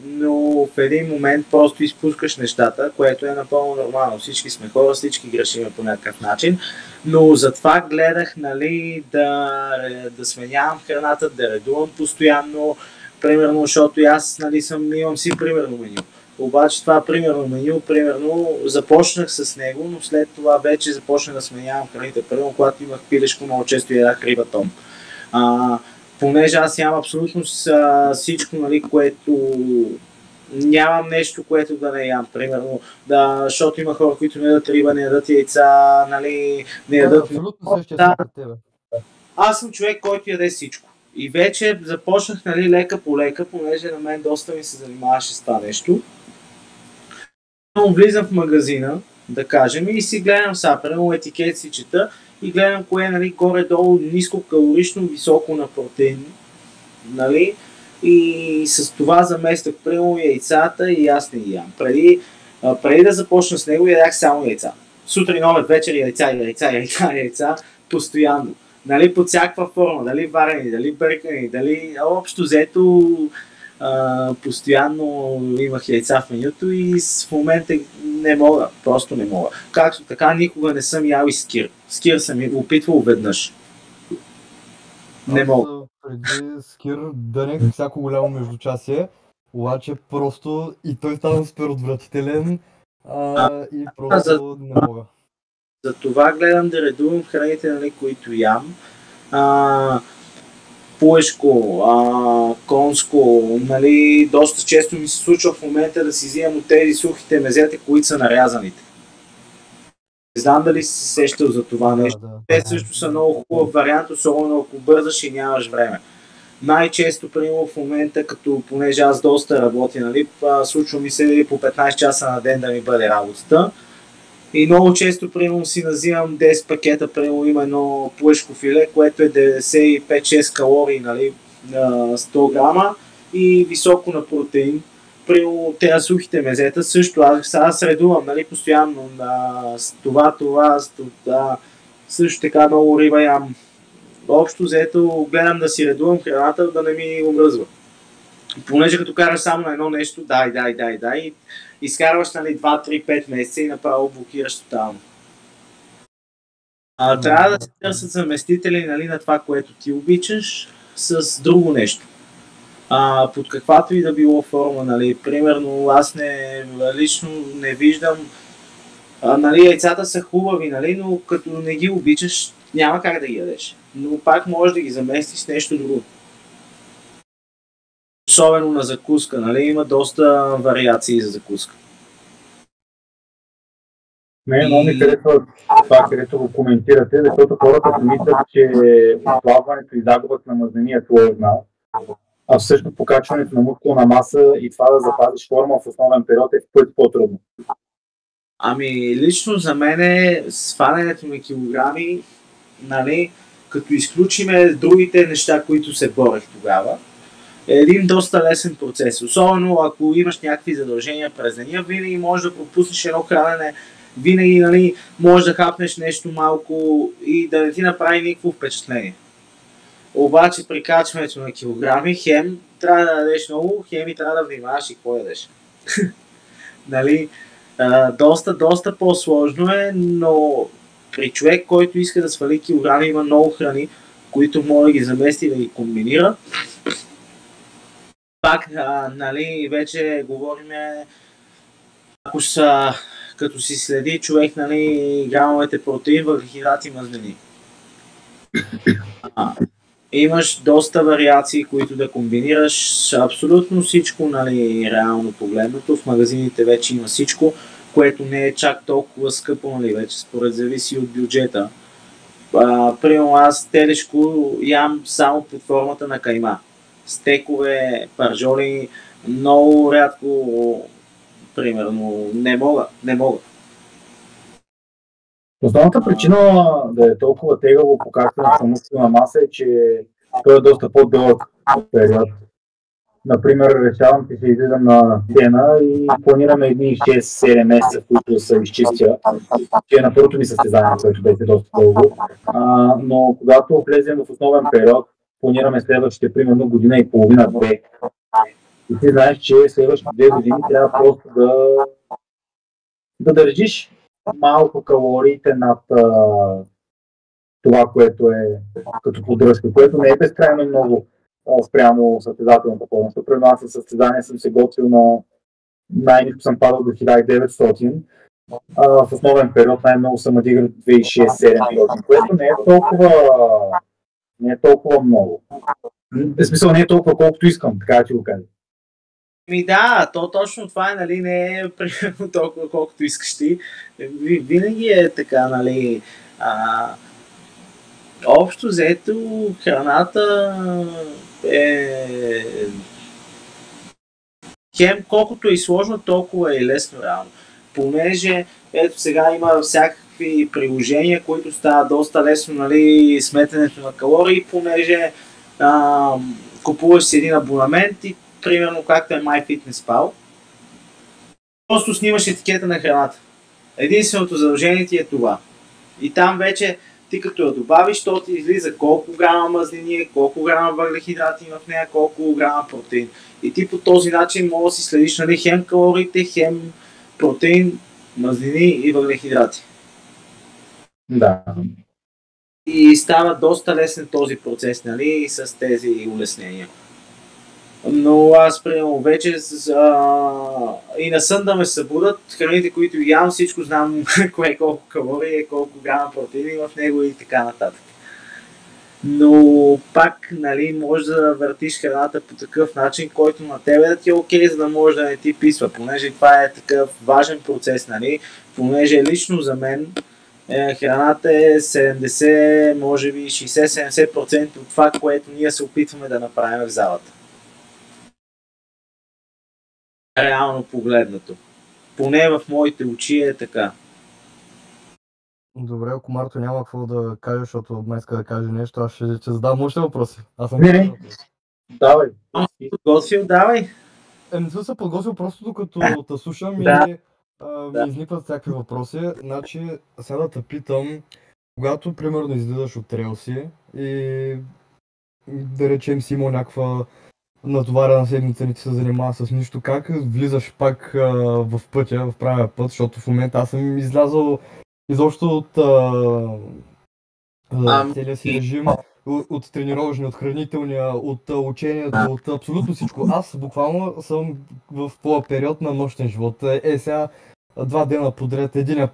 но в един момент просто изпускаш нещата, което е напълно нормално. Всички сме хора, всички грешиме по някакъв начин, но затова гледах нали, да сменявам храната, да редувам постоянно, примерно, защото аз нали, имам си примерно меню. Обаче това примерно меню, започнах с него, но след това вече започнах да сменявам храните. Примерно, когато имах пилешко, много често ядах риба том. Понеже аз ям абсолютно всичко, нали, което нямам нещо, което да не ям. Примерно, защото има хора, които не ядат риба, не ядат яйца, нали, не ядат... Абсолютно същия съм от тебе. Аз съм човек, който яде всичко. И вече започнах нали, лека по лека, понеже на мен доста ми се занимаваше с това нещо. Но влизам в магазина, да кажем, и си гледам примерно етикет си чета и гледам кое е нали, горе-долу ниско калорично, високо на протеин. Нали? И с това замествах примерно яйцата и аз не ям. Преди да започна с него ядах само яйца. Сутрин, обед, вечер яйца, постоянно. Нали, под всякаква форма, дали варени, дали бъркани, дали общо взето постоянно имах яйца в менюто и в момента не мога, просто не мога. Както така никога не съм ял и скир. Скир съм го опитвал веднъж. Не мога. Преди скир дънех всяко голямо междучасие, обаче просто и той става супер отвратителен и просто не мога. Затова гледам да редувам храните, нали, които ям. Пуешко, конско, нали, доста често ми се случва в момента да си взимам от тези сухите мезета, които са нарязаните. Не знам дали си сещал за това нещо. Те също са много хубав вариант, особено ако бързаш и нямаш време. Най-често, примерно в момента, понеже аз доста работя, нали, случва ми се по 15 часа на ден да ми бъде работата. И много често, примерно, си назимам 10 пакета, примерно, има едно пуешко филе, което е 95-6 калории, нали, на 100 грама и високо на протеин. Примерно, тези сухите мезета също, аз редувам, нали, постоянно на това, също така много риба ям. Общо взето гледам да си редувам храната, да не ми омръзва. Понеже като караш само на едно нещо, дай, изкарваш нали, 2-3-5 месеца и направо блокираш тотално. Трябва да се търсят заместители нали, на това, което ти обичаш, с друго нещо. Под каквато и да било форма, нали, примерно аз лично не виждам, нали, яйцата са хубави, нали, но като не ги обичаш, няма как да ги ядеш. Но пак можеш да ги заместиш с нещо друго. Особено на закуска, нали, има доста вариации за закуска. Мен много ми харесва това, където го коментирате, защото хората си мислят, че отслабването и загубът на мазнини е сложна, а всъщност покачването на мускулна маса и това да запазиш форма в основен период е в пъти по-трудно. Ами лично за мен свалянето на килограми, нали, като изключиме другите неща, които се борех тогава, е един доста лесен процес. Особено ако имаш някакви задължения през деня, винаги можеш да пропуснеш едно хранене, винаги нали, можеш да хапнеш нещо малко и да не ти направи никакво впечатление. Обаче при качването на килограми, хем трябва да ядеш много, хем и трябва да внимаваш и какво ядеш. Нали? Доста по-сложно е, но при човек, който иска да свали килограми, има много храни, които може да ги замести, да ги комбинира. Пак, нали, вече говорим, ако са, като си следи човек, нали, грамовете протеин, въглехидрати и мазнини. Имаш доста вариации, които да комбинираш. Абсолютно всичко, нали, реално погледнато. В магазините вече има всичко, което не е чак толкова скъпо, нали, вече според зависи от бюджета. Примерно аз телешко ям само под формата на кайма. Стекове, паржоли, много рядко, примерно, не мога. Основната причина да е толкова тегаво покачване на мускулна маса е, че той е доста по-дълъг период. Например, решавам, че се излизам на стена и планираме едни 6-7 месеца, в които се изчистя, че е на първото ми състезание, което беше доста дълго. Но когато влезем в основен период, планираме следващите примерно година и половина-две. И ти знаеш, че следващите 2 години трябва просто да държиш малко калориите над това, което е като поддръжка, което не е безкрайно много спрямо състезателната форма. Примерно аз със състезание съм се готвил на най-ниско съм падал до 1900. В основен период най-много съм надигал 2600-700, което не е толкова много. В смисъл не е толкова колкото искам, така да ти го кажа. Да, то точно това е, нали, не е примерно толкова колкото искаш ти. Винаги е така, нали. Общо взето храната е хем колкото е сложно, толкова е лесно реално. Понеже ето сега има всякакви приложения, които става доста лесно, нали, сметенето на калории, понеже купуваш си един абонамент и примерно както е MyFitnessPal, просто снимаш етикета на храната. Единственото задължение ти е това. И там вече ти като я добавиш, то ти излиза колко грама мазнини, колко грама въглехидрати има в нея, колко грама протеин. И ти по този начин можеш да си следиш, нали, хем калориите, хем протеин, мазнини и въглехидрати. Да. И става доста лесен този процес, нали, с тези улеснения. Но аз примерно вече и на сън да ме събудат, храните, които ям, всичко знам кое колко калории, колко грама протеини в него и така нататък. Но пак, нали, можеш да въртиш храната по такъв начин, който на тебе да ти е окей, за да може да не ти писва, понеже това е такъв важен процес, нали, понеже лично за мен храната е 70, може би 60-70% от това, което ние се опитваме да направим в залата. Реално погледнато. Поне в моите очи е така. Добре, ако Марто няма какво да каже, защото май иска да каже нещо, аз ще задам още въпроси. Аз съм Давай. Подготвил, давай. Не съм се подготвил, просто докато те слушам Да. и ми изникват всякакви въпроси. Значи, сега да те питам, когато примерно излизаш от релси и да речем си имал някаква натоварена седмица, не ти се занимава с нищо, как влизаш пак в пътя, в правия път, защото в момента аз съм излязъл изобщо от целия си режим, от тренировъчния, от хранителния, от учението, от абсолютно всичко. Аз буквално съм в този период на нощен живот. Сега 2 дена подред, един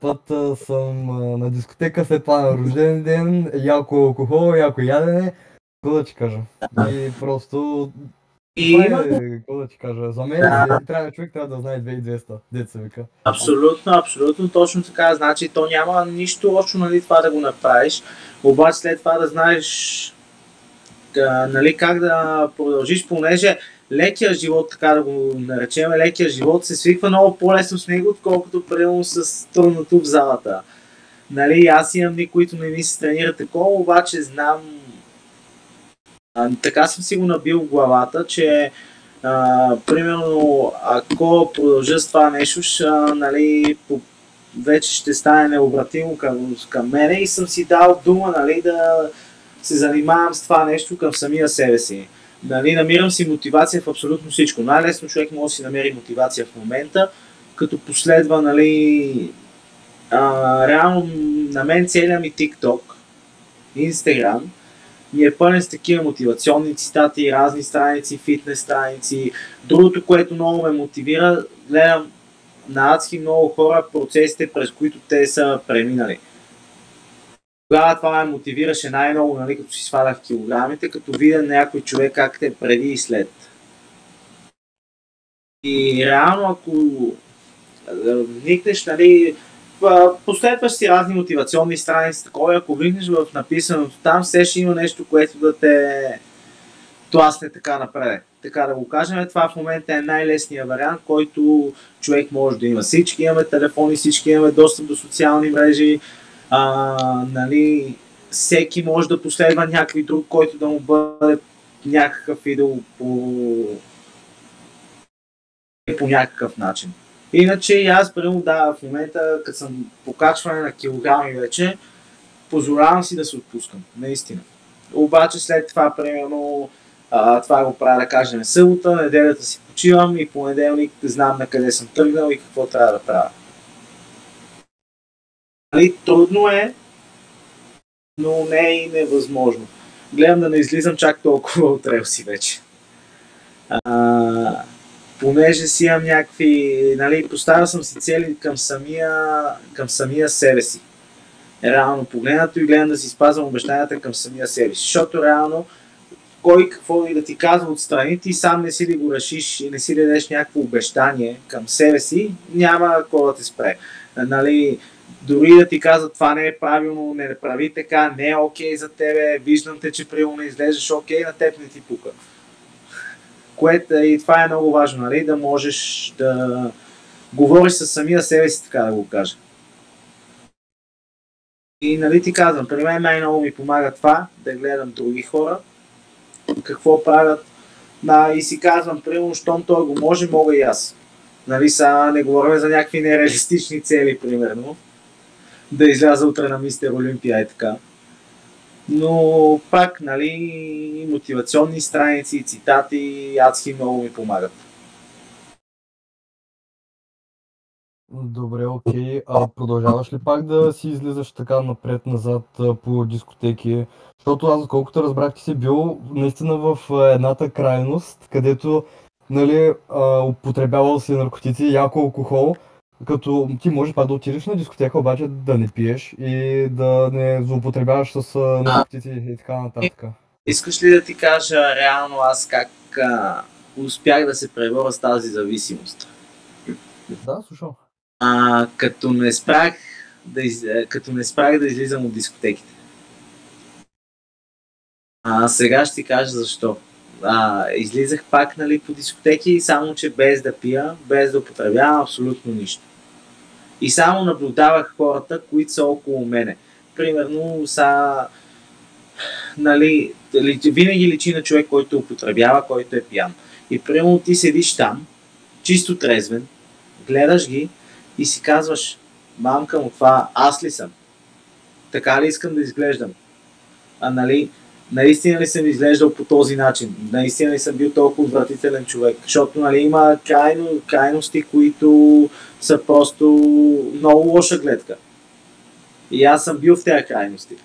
път съм на дискотека, след това на рожден ден, яко алкохол, яко ядене. Какво да ти кажа? И просто... какво да ти кажа? За мен човек трябва да знае 2200, деца вика. Абсолютно точно така. Значи то няма нищо лошо, нали, това да го направиш. Обаче след това да знаеш нали, как да продължиш, понеже лекия живот, така да го наречем, лекия живот се свиква много по-лесно с него, отколкото примерно с трудното в залата. Нали, аз имам дни, които не ми се тренира такова, обаче знам, така съм си го набил в главата, че примерно ако продължа с това нещо, нали, вече ще стане необратимо към мене и съм си дал дума, нали, да се занимавам с това нещо към самия себе си. Нали, намирам си мотивация в абсолютно всичко. Най-лесно човек може да си намери мотивация в момента, като последва, нали, реално на мен целият ми TikTok, Instagram, ми е пълен с такива мотивационни цитати, разни страници, фитнес страници. Другото, което много ме мотивира, гледам на адски много хора процесите, през които те са преминали. Тогава това ме мотивираше най-много, нали, като си свалях килограмите, като видя някой човек как те преди и след. И реално, ако вникнеш, нали, последваш си разни мотивационни страници, такова, ако вникнеш в написаното там, все ще има нещо, което да те тласне така напред. Така да го кажем, това в момента е най-лесният вариант, който човек може да има. Всички имаме телефони, всички имаме достъп до социални мрежи, нали, всеки може да последва някой друг, който да му бъде някакъв идол по някакъв начин. Иначе и аз, примерно, в момента, като съм покачване на килограми вече, позволявам си да се отпускам, наистина. Обаче след това, примерно, това го правя, да кажем, събота, неделята си почивам и понеделник знам на къде съм тръгнал и какво трябва да правя. Трудно е, но не е и невъзможно. Гледам да не излизам чак толкова от релси вече. Понеже си имам някакви, нали, поставил съм си цели към самия себе си. Реално погледнато и гледам да си спазвам обещанията към самия себе си. Защото реално, кой какво и да ти казва отстрани, ти сам не си ли го решиш и не си ли дадеш някакво обещание към себе си, няма кой да те спре. Нали, дори да ти казват това не е правилно, не прави така, не е окей за тебе, виждам те, че правилно излезеш окей, на теб не ти пука. Което и това е много важно, нали, да можеш да говориш със самия себе си, така да го кажа. И нали ти казвам, при мен най-много ми помага това, да гледам други хора, какво правят, и си казвам, примерно, щом той го може, мога и аз. Нали, сега не говорим за някакви нереалистични цели, примерно, да изляза утре на Мистер Олимпия и така. Но пак, нали, мотивационни страници, цитати, адски много ми помагат. Добре, окей. Продължаваш ли пак да си излизаш така напред-назад по дискотеки? Защото аз, колкото разбрах, ти си бил наистина в едната крайност, където, нали, употребявал си наркотици, яко алкохол, като ти можеш пак да отидеш на дискотека, обаче да не пиеш и да не злоупотребяваш с наркотици и така нататък. Искаш ли да ти кажа реално аз как успях да се преборя с тази зависимост? Да, слушам. Като не спрях да излизам от дискотеките. Сега ще ти кажа защо. Излизах пак, нали, по дискотеки, само че без да пия, без да употребявам абсолютно нищо. И само наблюдавах хората, които са около мене. Примерно, нали, винаги личи на човек, който употребява, който е пиян. И примерно ти седиш там, чисто трезвен, гледаш ги и си казваш, мамка му, това аз ли съм? Така ли искам да изглеждам? Нали, наистина ли съм изглеждал по този начин? Наистина ли съм бил толкова отвратителен човек? Защото, нали, има крайности, които са просто много лоша гледка. И аз съм бил в тези крайности.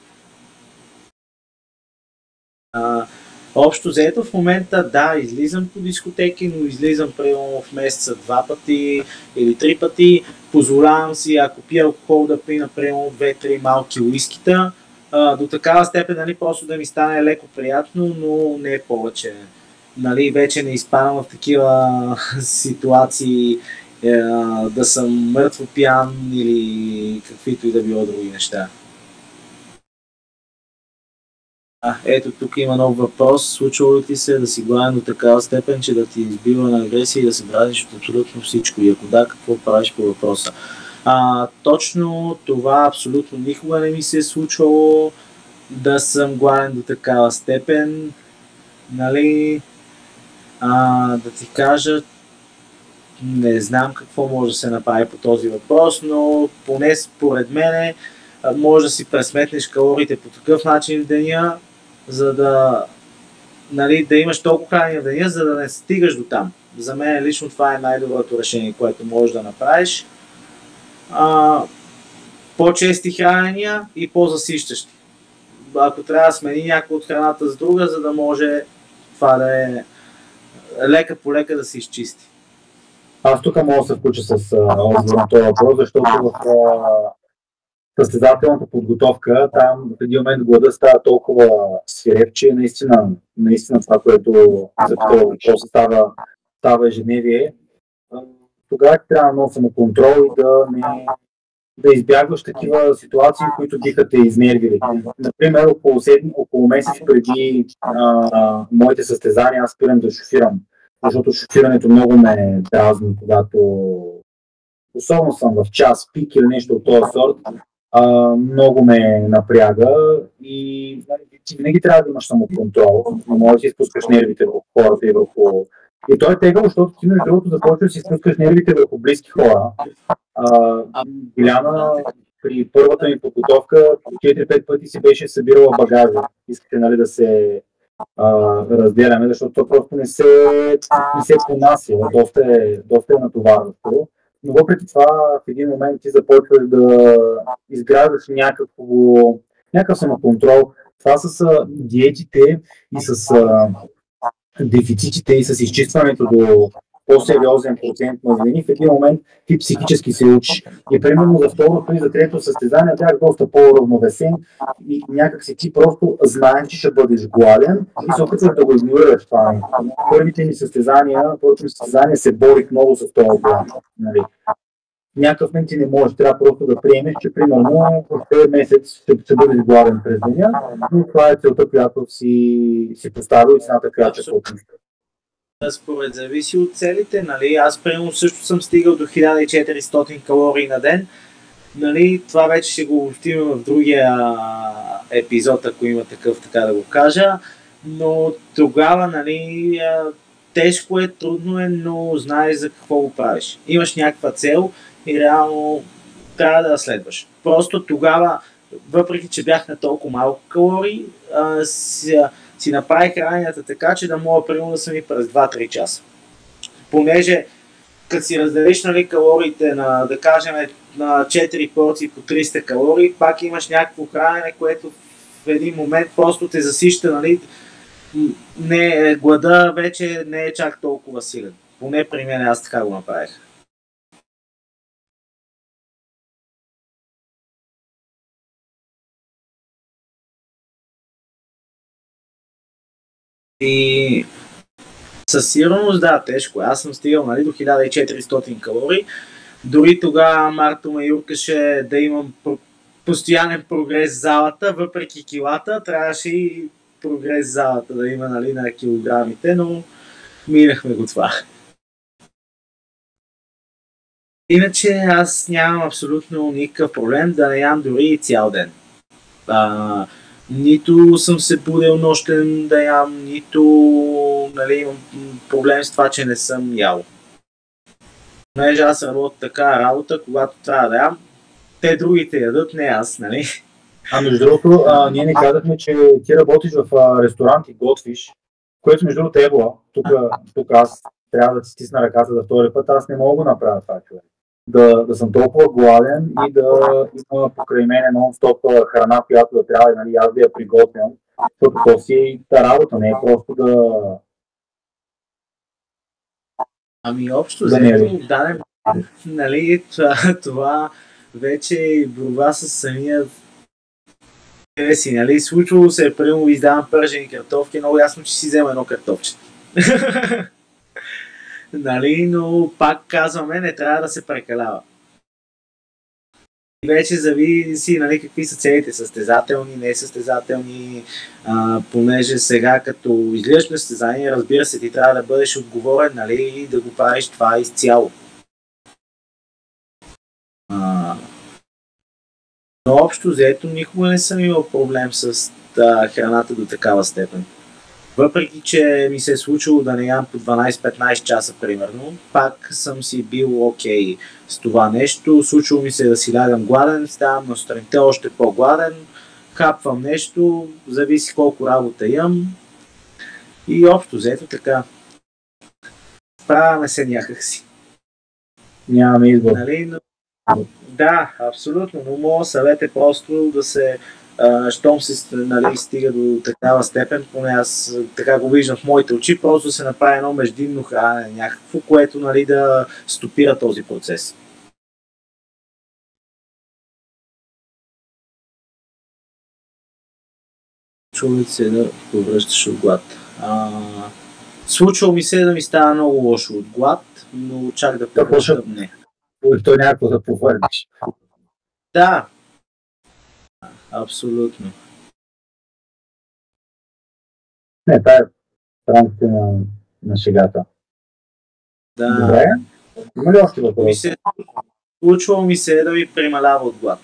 Общо взето в момента, да, излизам по дискотеки, но излизам примерно в месеца 2 пъти или 3 пъти. Позволявам си, ако пия алкохол, да пия примерно 2-3 малки уискита. До такава степен, нали, просто да ми стане леко приятно, но не повече. Нали, вече не изпадам в такива ситуации, да съм мъртво пиян или каквито и да било други неща. Ето тук има нов въпрос. Случва ли ти се да си гладен до такава степен, че да ти избива на агресия и да се браниш от абсолютно всичко? И ако да, какво правиш по въпроса? Точно това абсолютно никога не ми се е случвало да съм гладен до такава степен. Нали, да ти кажа, не знам какво може да се направи по този въпрос, но поне според мене може да си пресметнеш калориите по такъв начин в деня, за да нали, да имаш толкова хранене в деня, за да не стигаш до там. За мен лично това е най-доброто решение, което можеш да направиш. По-чести хранения и по-засищащи. Ако трябва да смени някой от храната с друга, за да може това да е лека по лека да се изчисти. Аз тук мога да се включа с отговор на този въпрос, защото в състезателната подготовка, там в един момент глада става толкова свиреп, че наистина това, което за този въпрос става ежедневие. Тогава трябва много самоконтрол и да избягваш такива ситуации, които биха те изнервили. Например, около месец преди моите състезания аз спирам да шофирам, защото шофирането много ме дразни, когато особено съм в час пик или нещо от този сорт, много ме напряга и ти винаги трябва да имаш самоконтрол, не можеш да си изпускаш нервите върху хората и върху... И то е тегаво, защото ти между другото започваш да си изпускаш нервите върху близки хора. Биляна при първата ми подготовка 4-5 пъти си беше събирала багажа. Искате, нали, да се разделяме, защото то просто не се понася, доста е натоварващо. Но въпреки това в един момент ти започваш да изграждаш някакъв самоконтрол. Това с диетите и с дефицитите и с изчистването до по-сериозен процент мазнини, в един момент ти психически се учиш. И примерно за второто и за трето състезание бях доста по-равновесен и някак си ти просто знаеш, че ще бъдеш гладен и се опитваш да го игнорираш това. Първите ми състезания се борих много с този глад. Нали. Някакъв момент ти не можеш, трябва просто да приемеш, че примерно в този месец ще бъдеш гладен през деня, но това е целта, която си поставил и цената, която ще платиш. Според зависи от целите, нали? Аз примерно също съм стигал до 1400 калории на ден. Нали? Това вече ще го отиваме в другия епизод, ако има такъв, така да го кажа. Но тогава, нали, тежко е, трудно е, но знаеш за какво го правиш. Имаш някаква цел и реално трябва да я следваш. Просто тогава, въпреки че бях на толкова малко калории, си направих храненията така, че да мога примерно да съм и през 2-3 часа. Понеже като си разделиш, нали, калориите на, да кажем, на 4 порции по 300 калории, пак имаш някакво хранене, което в един момент просто те засища, нали, глада вече не е чак толкова силен. Поне при мен аз така го направих. И със сигурност, да, тежко. Аз съм стигал, нали, до 1400 калории. Дори тогава Марто ме юркаше да имам постоянен прогрес в залата, въпреки килата. Трябваше и прогрес в залата да има, нали, на килограмите, но минахме го това. Иначе аз нямам абсолютно никакъв проблем да не ям дори и цял ден. Нито съм се будил нощен да ям, нито, нали, имам проблем с това, че не съм ял. Понеже аз работя така работа, когато трябва да ям, те другите ядат, не аз, нали? Между другото, ние не казахме, че ти работиш в ресторант и готвиш, което между другото е било. Тук аз трябва да ти стисна ръката за втори път, аз не мога да направя това, човек. Да съм толкова гладен и да има покрай мене нон-стоп храна, която да трябва, нали, аз да я приготвям, защото то си е та работа, не е просто да... Общо взето, нали, това вече е борба с самия си, нали, случвало се е, примерно, издавам пържени картофки, много ясно, че си взема едно картофче. Нали, но пак казваме, не трябва да се прекалява. Вече зависи, нали, какви са целите, състезателни, несъстезателни, понеже сега като излизаш на състезание, разбира се, ти трябва да бъдеш отговорен, нали, и да го правиш това изцяло. Но общо взето никога не съм имал проблем с храната до такава степен. Въпреки че ми се е случило да не ям по 12-15 часа примерно, пак съм си бил окей с това нещо. Случило ми се да си лягам гладен, ставам на сутринта още по-гладен, хапвам нещо, зависи колко работа имам И общо взето така. Справяме се някакси. Нямаме избор. Нали? Но, да, абсолютно, но моят съвет е просто да се щом се нали, стига до такава степен, поне аз така го виждам в моите очи, просто да се направи едно междинно хранене някакво, което нали, да стопира този процес. Случва се да повръщаш от глад. Случва ми се да ми става много лошо от глад, но чак да повръщам не. То някакво да повърнеш. Да, абсолютно. Не, това е в рамките на шегата. Да. Добре. Има ли още въпрос? Случва ми се да ми премалява от глад.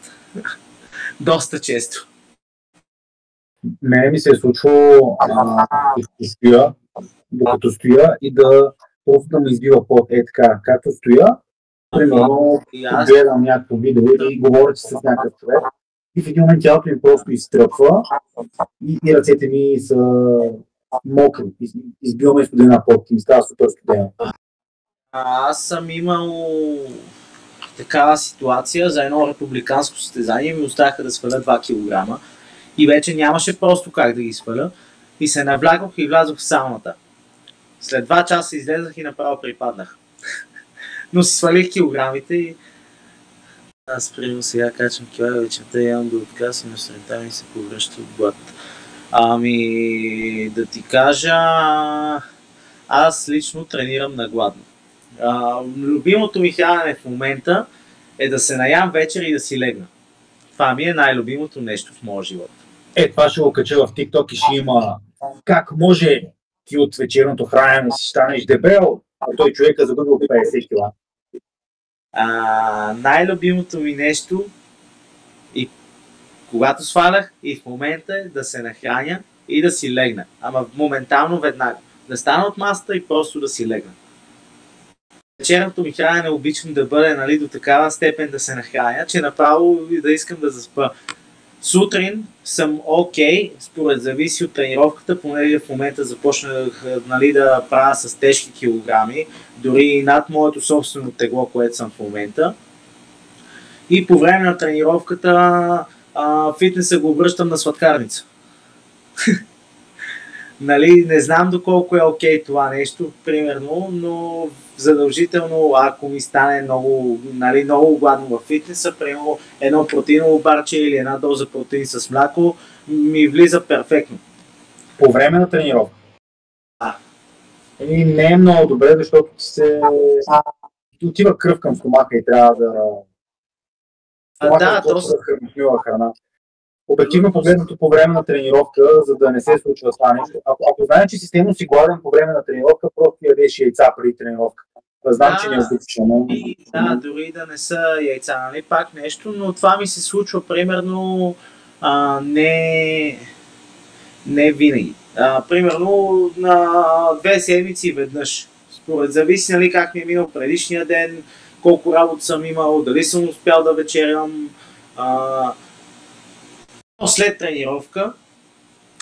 Доста често. Мене ми се е случвало докато стоя и да просто да ме избива пот. Е така, както стоя, примерно гледам някакво видео и говоря с някакъв човек и в един момент тялото ми просто изтръпва и ръцете ми са мокри. Избиваме студена пот и ми става супер студена. Аз съм имал такава ситуация за едно републиканско състезание, ми оставаха да сваля 2 кг и вече нямаше просто как да ги сваля и се навлякох и влязох в сауната. След 2 часа излезах и направо припаднах. Но си свалих килограмите и аз примерно сега качвам кила вечерта и ям до отказ и на сутринта ми се повръща от глад. Ами да ти кажа, аз лично тренирам на гладно. Любимото ми хранене в момента е да се наям вечер и да си легна. Това ми е най-любимото нещо в моя живот. Това ще го кача в TikTok и ще има как може ти от вечерното хранене си станеш дебел, а той човека загубил 50 кг. Най-любимото ми нещо и когато свалях и в момента е да се нахраня и да си легна. Ама моментално веднага. Да стана от масата и просто да си легна. Вечерното ми хранене обичам да бъде нали, до такава степен да се нахраня, че направо да искам да заспа. Сутрин съм окей, според зависи от тренировката, понеже в момента започнах нали, да правя с тежки килограми, дори над моето собствено тегло, което съм в момента. И по време на тренировката фитнеса го обръщам на сладкарница. Нали, не знам доколко е окей това нещо, примерно, но задължително, ако ми стане много, нали, много гладно във фитнеса, примерно едно протеиново барче или една доза протеин с мляко, ми влиза перфектно. По време на тренировка? Не е много добре, защото се отива кръв към стомаха и трябва да... Да, точно. Да храна. Обективно погледнато по време на тренировка, за да не се случва това нещо. Ако знаеш, че системно си гладен по време на тренировка, просто ядеш яйца преди тренировка. Знам, че не е обичано. Да, дори да не са яйца, нали, пак нещо, но това ми се случва примерно не винаги. Примерно на 2 седмици веднъж. Според зависи, нали, как ми е минал предишния ден, колко работа съм имал, дали съм успял да вечерям. След тренировка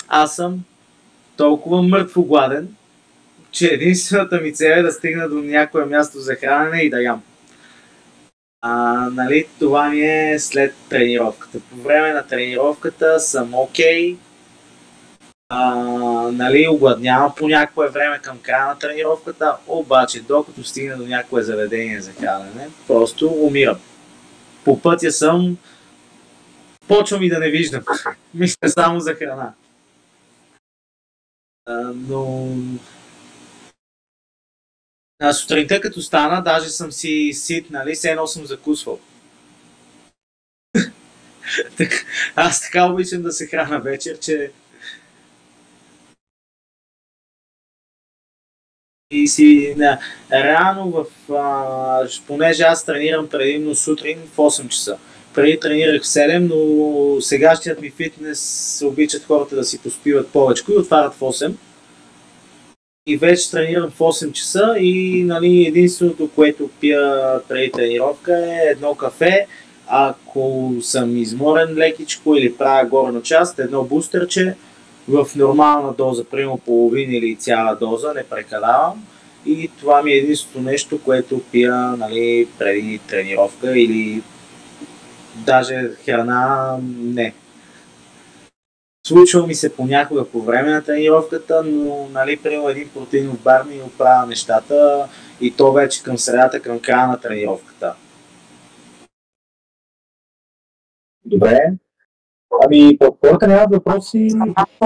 аз съм толкова мъртво гладен, че единствената ми цел е да стигна до някое място за хранене и да ям. Нали, това ми е след тренировката. По време на тренировката съм окей. Нали, огладнявам по някое време към края на тренировката, обаче докато стигна до някое заведение за хранене, просто умирам. По пътя съм, почвам и да не виждам. Мисля само за храна. Но сутринта като стана, даже съм си сит, нали, все едно съм закусвал. Аз така обичам да се храна вечер, че и си рано понеже аз тренирам предимно сутрин в 8 часа. Преди тренирах в 7, но сегашният ми фитнес обичат хората да си поспиват повече и отварят в 8. И вече тренирам в 8 часа и нали, единственото, което пия преди тренировка е едно кафе. Ако съм изморен лекичко или правя горна част, едно бустерче в нормална доза, примерно половина или цяла доза, не прекалявам. И това ми е единственото нещо, което пия, нали, преди тренировка или даже храна не. Случва ми се понякога по време на тренировката, но, нали, примерно един протеинов бар ми оправя нещата и то вече към средата, към края на тренировката. Добре. Ами, по хората нямат въпроси,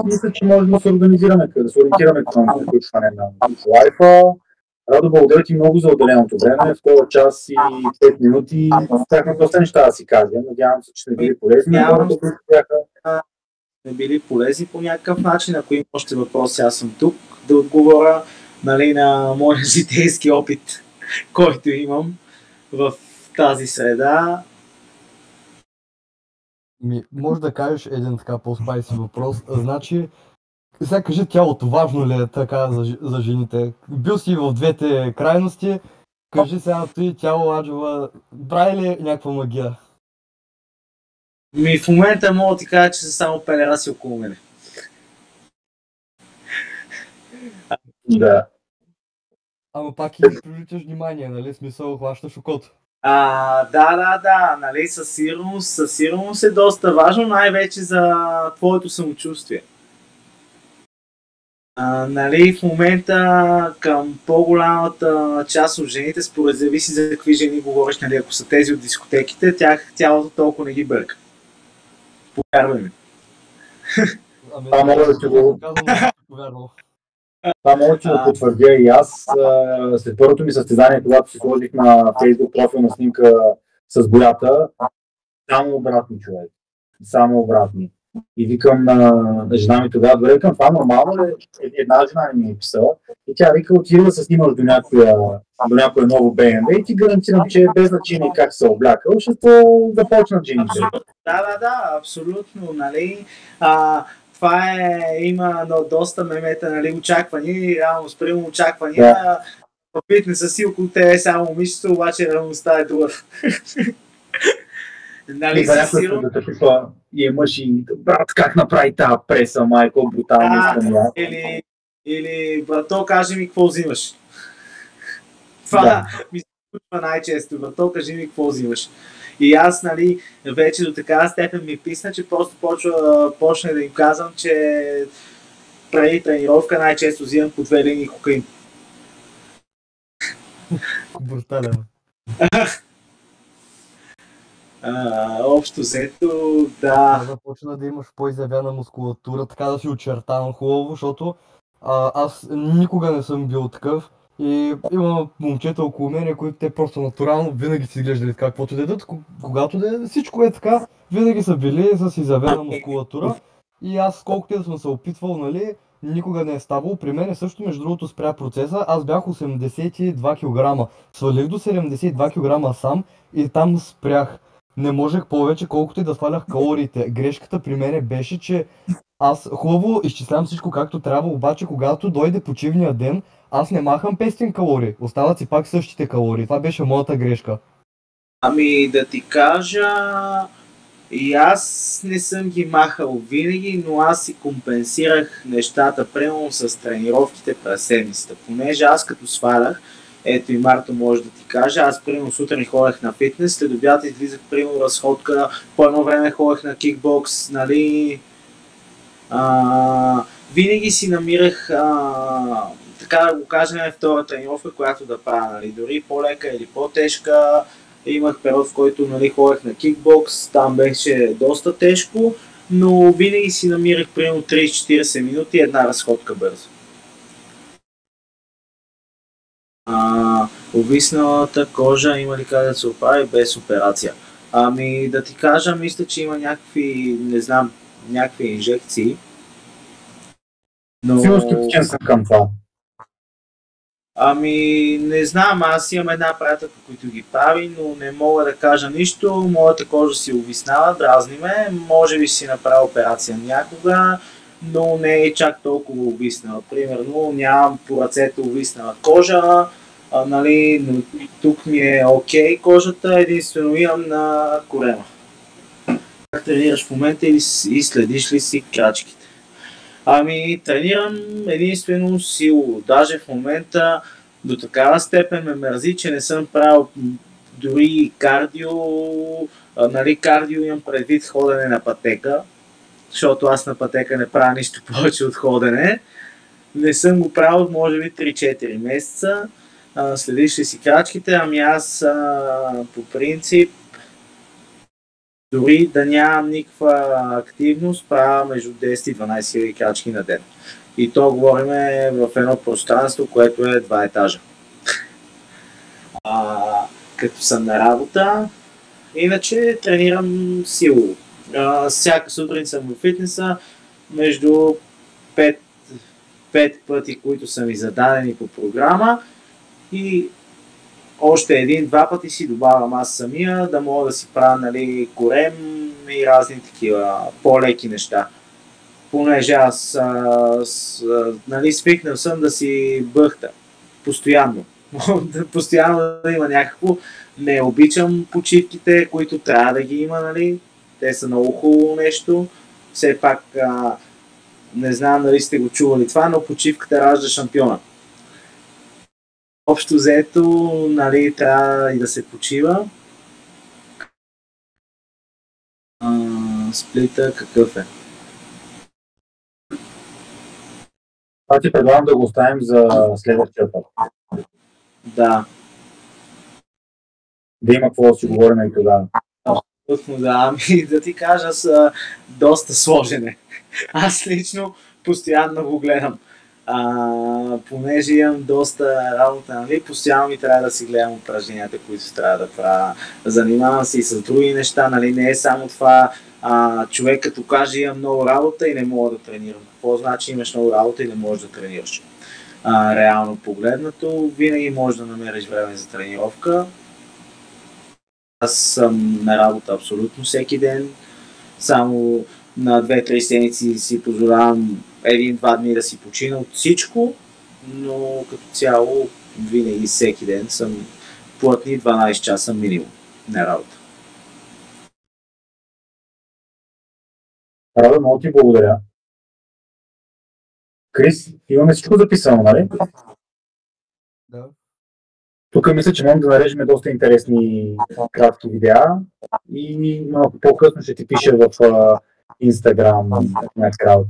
мисля, че можем да се организираме, да се ориентираме към приключване на лайфа. Радо, благодаря ти много за отделеното време. В този час и 5 минути бяхме доста неща да си кажем. Надявам се, че сме били полезни на хората, които бяха. Не били полезни по някакъв начин. Ако има още въпроси, аз съм тук да отговоря, нали, на моя житейски опит, който имам в тази среда. Може да кажеш един така по-спайси въпрос. Значи, сега кажи, тялото важно ли е така за жените? Бил си в двете крайности, кажи сега ти, тяло Аджева, прави ли някаква магия? В момента мога да ти кажа, че са само пелераси около мене. Да. Ама пак и привличаш внимание, нали? Смисъл, хващаш окото. Да, нали, със сигурност е доста важно, най-вече за твоето самочувствие. Нали, в момента към по-голямата част от жените, според зависи за какви жени говориш, нали, ако са тези от дискотеките, тях тялото толкова не ги бърка. Повярвай ми. Това мога да ти го Това мога да потвърдя и аз. След първото ми състезание, когато си сложих на Facebook профилна снимка с боята, само обратни човек. Само обратни. И викам на жена ми тогава, добре, викам, това нормално ли? Една жена не ми е писала. И тя вика, отида да се снимаш до някое ново BMW и ти гарантирам, че без значение как се облякал, ще започнат жените. Да, абсолютно, нали. Това има доста мемета, нали, очаквания, реално спрямо очаквания. В фитнеса си около тебе само момичето, обаче реалността е друга. Нали, някой да те пипа и е мъж и брат, как направи тази преса, майко, брутално искам я. Или брато, кажи ми какво взимаш. Това ми се случва най-често. Брато, кажи ми какво взимаш. И аз, нали, вече до такава степен ми писна, че просто почна да им казвам, че преди тренировка най-често взимам по 2 линии кокаин. Брутален. Общо взето, да. Започна да имаш по-изявена мускулатура, така да си очертан хубаво, защото аз никога не съм бил такъв и има момчета около мене, които те просто натурално винаги си изглеждали така, каквото дадат, когато всичко е така, винаги са били с изявена мускулатура и аз колкото да съм се опитвал, нали, никога не е ставало. При мен също, между другото, спря процеса. Аз бях 82 кг. Свалих до 72 кг сам и там спрях. Не можех повече, колкото и да свалях калориите. Грешката при мене беше, че аз хубаво изчислявам всичко както трябва, обаче когато дойде почивния ден, аз не махам 500 калории. Остават си пак същите калории. Това беше моята грешка. Ами да ти кажа, и аз не съм ги махал винаги, но аз си компенсирах нещата, примерно с тренировките през седмицата. Понеже аз като свалях, ето и Марто може да ти каже, аз примерно сутрин ходех на фитнес, след обяд излизах примерно разходка, по едно време ходех на кикбокс, нали. Винаги си намирах, така да го кажем, втора тренировка, която да правя, нали, дори по-лека или по-тежка. Имах период, в който, нали, ходех на кикбокс, там беше доста тежко, но винаги си намирах примерно 30-40 минути и една разходка бързо. Увисналата кожа има ли как да се оправи без операция? Ами да ти кажа, мисля, че има някакви, не знам, някакви инжекции. Но... Сигурно скептичен съм към това. Ами не знам, аз имам една приятелка, която ги прави, но не мога да кажа нищо. Моята кожа си увиснава, дразни ме, може би си направя операция някога, но не е чак толкова увиснала. Примерно нямам по ръцете увиснала кожа, нали, но тук ми е окей кожата, единствено имам на корема. Как тренираш в момента и следиш ли си крачките? Ами, тренирам единствено силово. Даже в момента до такава степен ме мързи, че не съм правил дори кардио. Нали, кардио имам предвид ходене на пътека, защото аз на пътека не правя нищо повече от ходене. Не съм го правил, може би 3-4 месеца. Следиш ли си крачките? Ами аз по принцип дори да нямам никаква активност, правя между 10 и 12 хиляди крачки на ден. И то говорим в едно пространство, което е 2 етажа. Като съм на работа, иначе тренирам силово. Всяка сутрин съм в фитнеса, между 5 пъти, които са ми зададени по програма, и още 1-2 пъти си добавям аз самия, да мога да си правя, нали, корем и разни такива по-леки неща. Понеже аз нали, свикнал съм да си бъхта постоянно. Постоянно да има някакво. Не обичам почивките, които трябва да ги има, нали. Те са много хубаво нещо. Все пак не знам дали сте го чували това, но почивката ражда шампиона. Общо взето, нали, трябва и да се почива. Сплита какъв е? Това ти предлагам да го оставим за следващия път. Да. Да има какво да си говорим и тогава. Да, ами да ти кажа, доста сложен е. Аз лично постоянно го гледам. Понеже имам доста работа, нали, постоянно ми трябва да си гледам упражненията, които трябва да правя. Занимавам се и с други неща, нали, не е само това човек като каже имам много работа и не мога да тренирам. Какво значи имаш много работа и не можеш да тренираш? Реално погледнато, винаги можеш да намериш време за тренировка. Аз съм на работа абсолютно всеки ден, само на 2-3 седмици си позволявам 1-2 дни да си почина от всичко, но като цяло винаги всеки ден съм плътни 12 часа минимум на работа. Радо, много ти благодаря. Крис, имаме всичко записано, нали? Да. Тук мисля, че можем да нарежем доста интересни кратки видеа и малко по-късно ще ти пиша в Instagram на крал.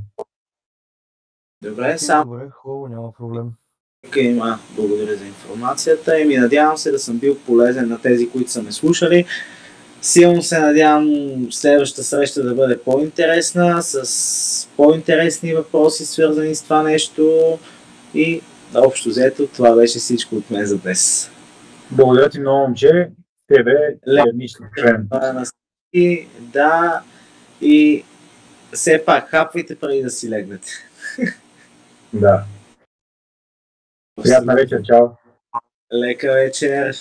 Добре, само. Добре, хубаво, няма проблем. Има. Благодаря за информацията и ми надявам се да съм бил полезен на тези, които са ме слушали. Силно се надявам следващата среща да бъде по-интересна, с по-интересни въпроси, свързани с това нещо, и общо взето това беше всичко от мен за днес. Благодаря ти много, момче. Тебе нищо. Да, и все пак хапвайте преди да си легнете. Да. Приятна вечер, чао. Лека вечер.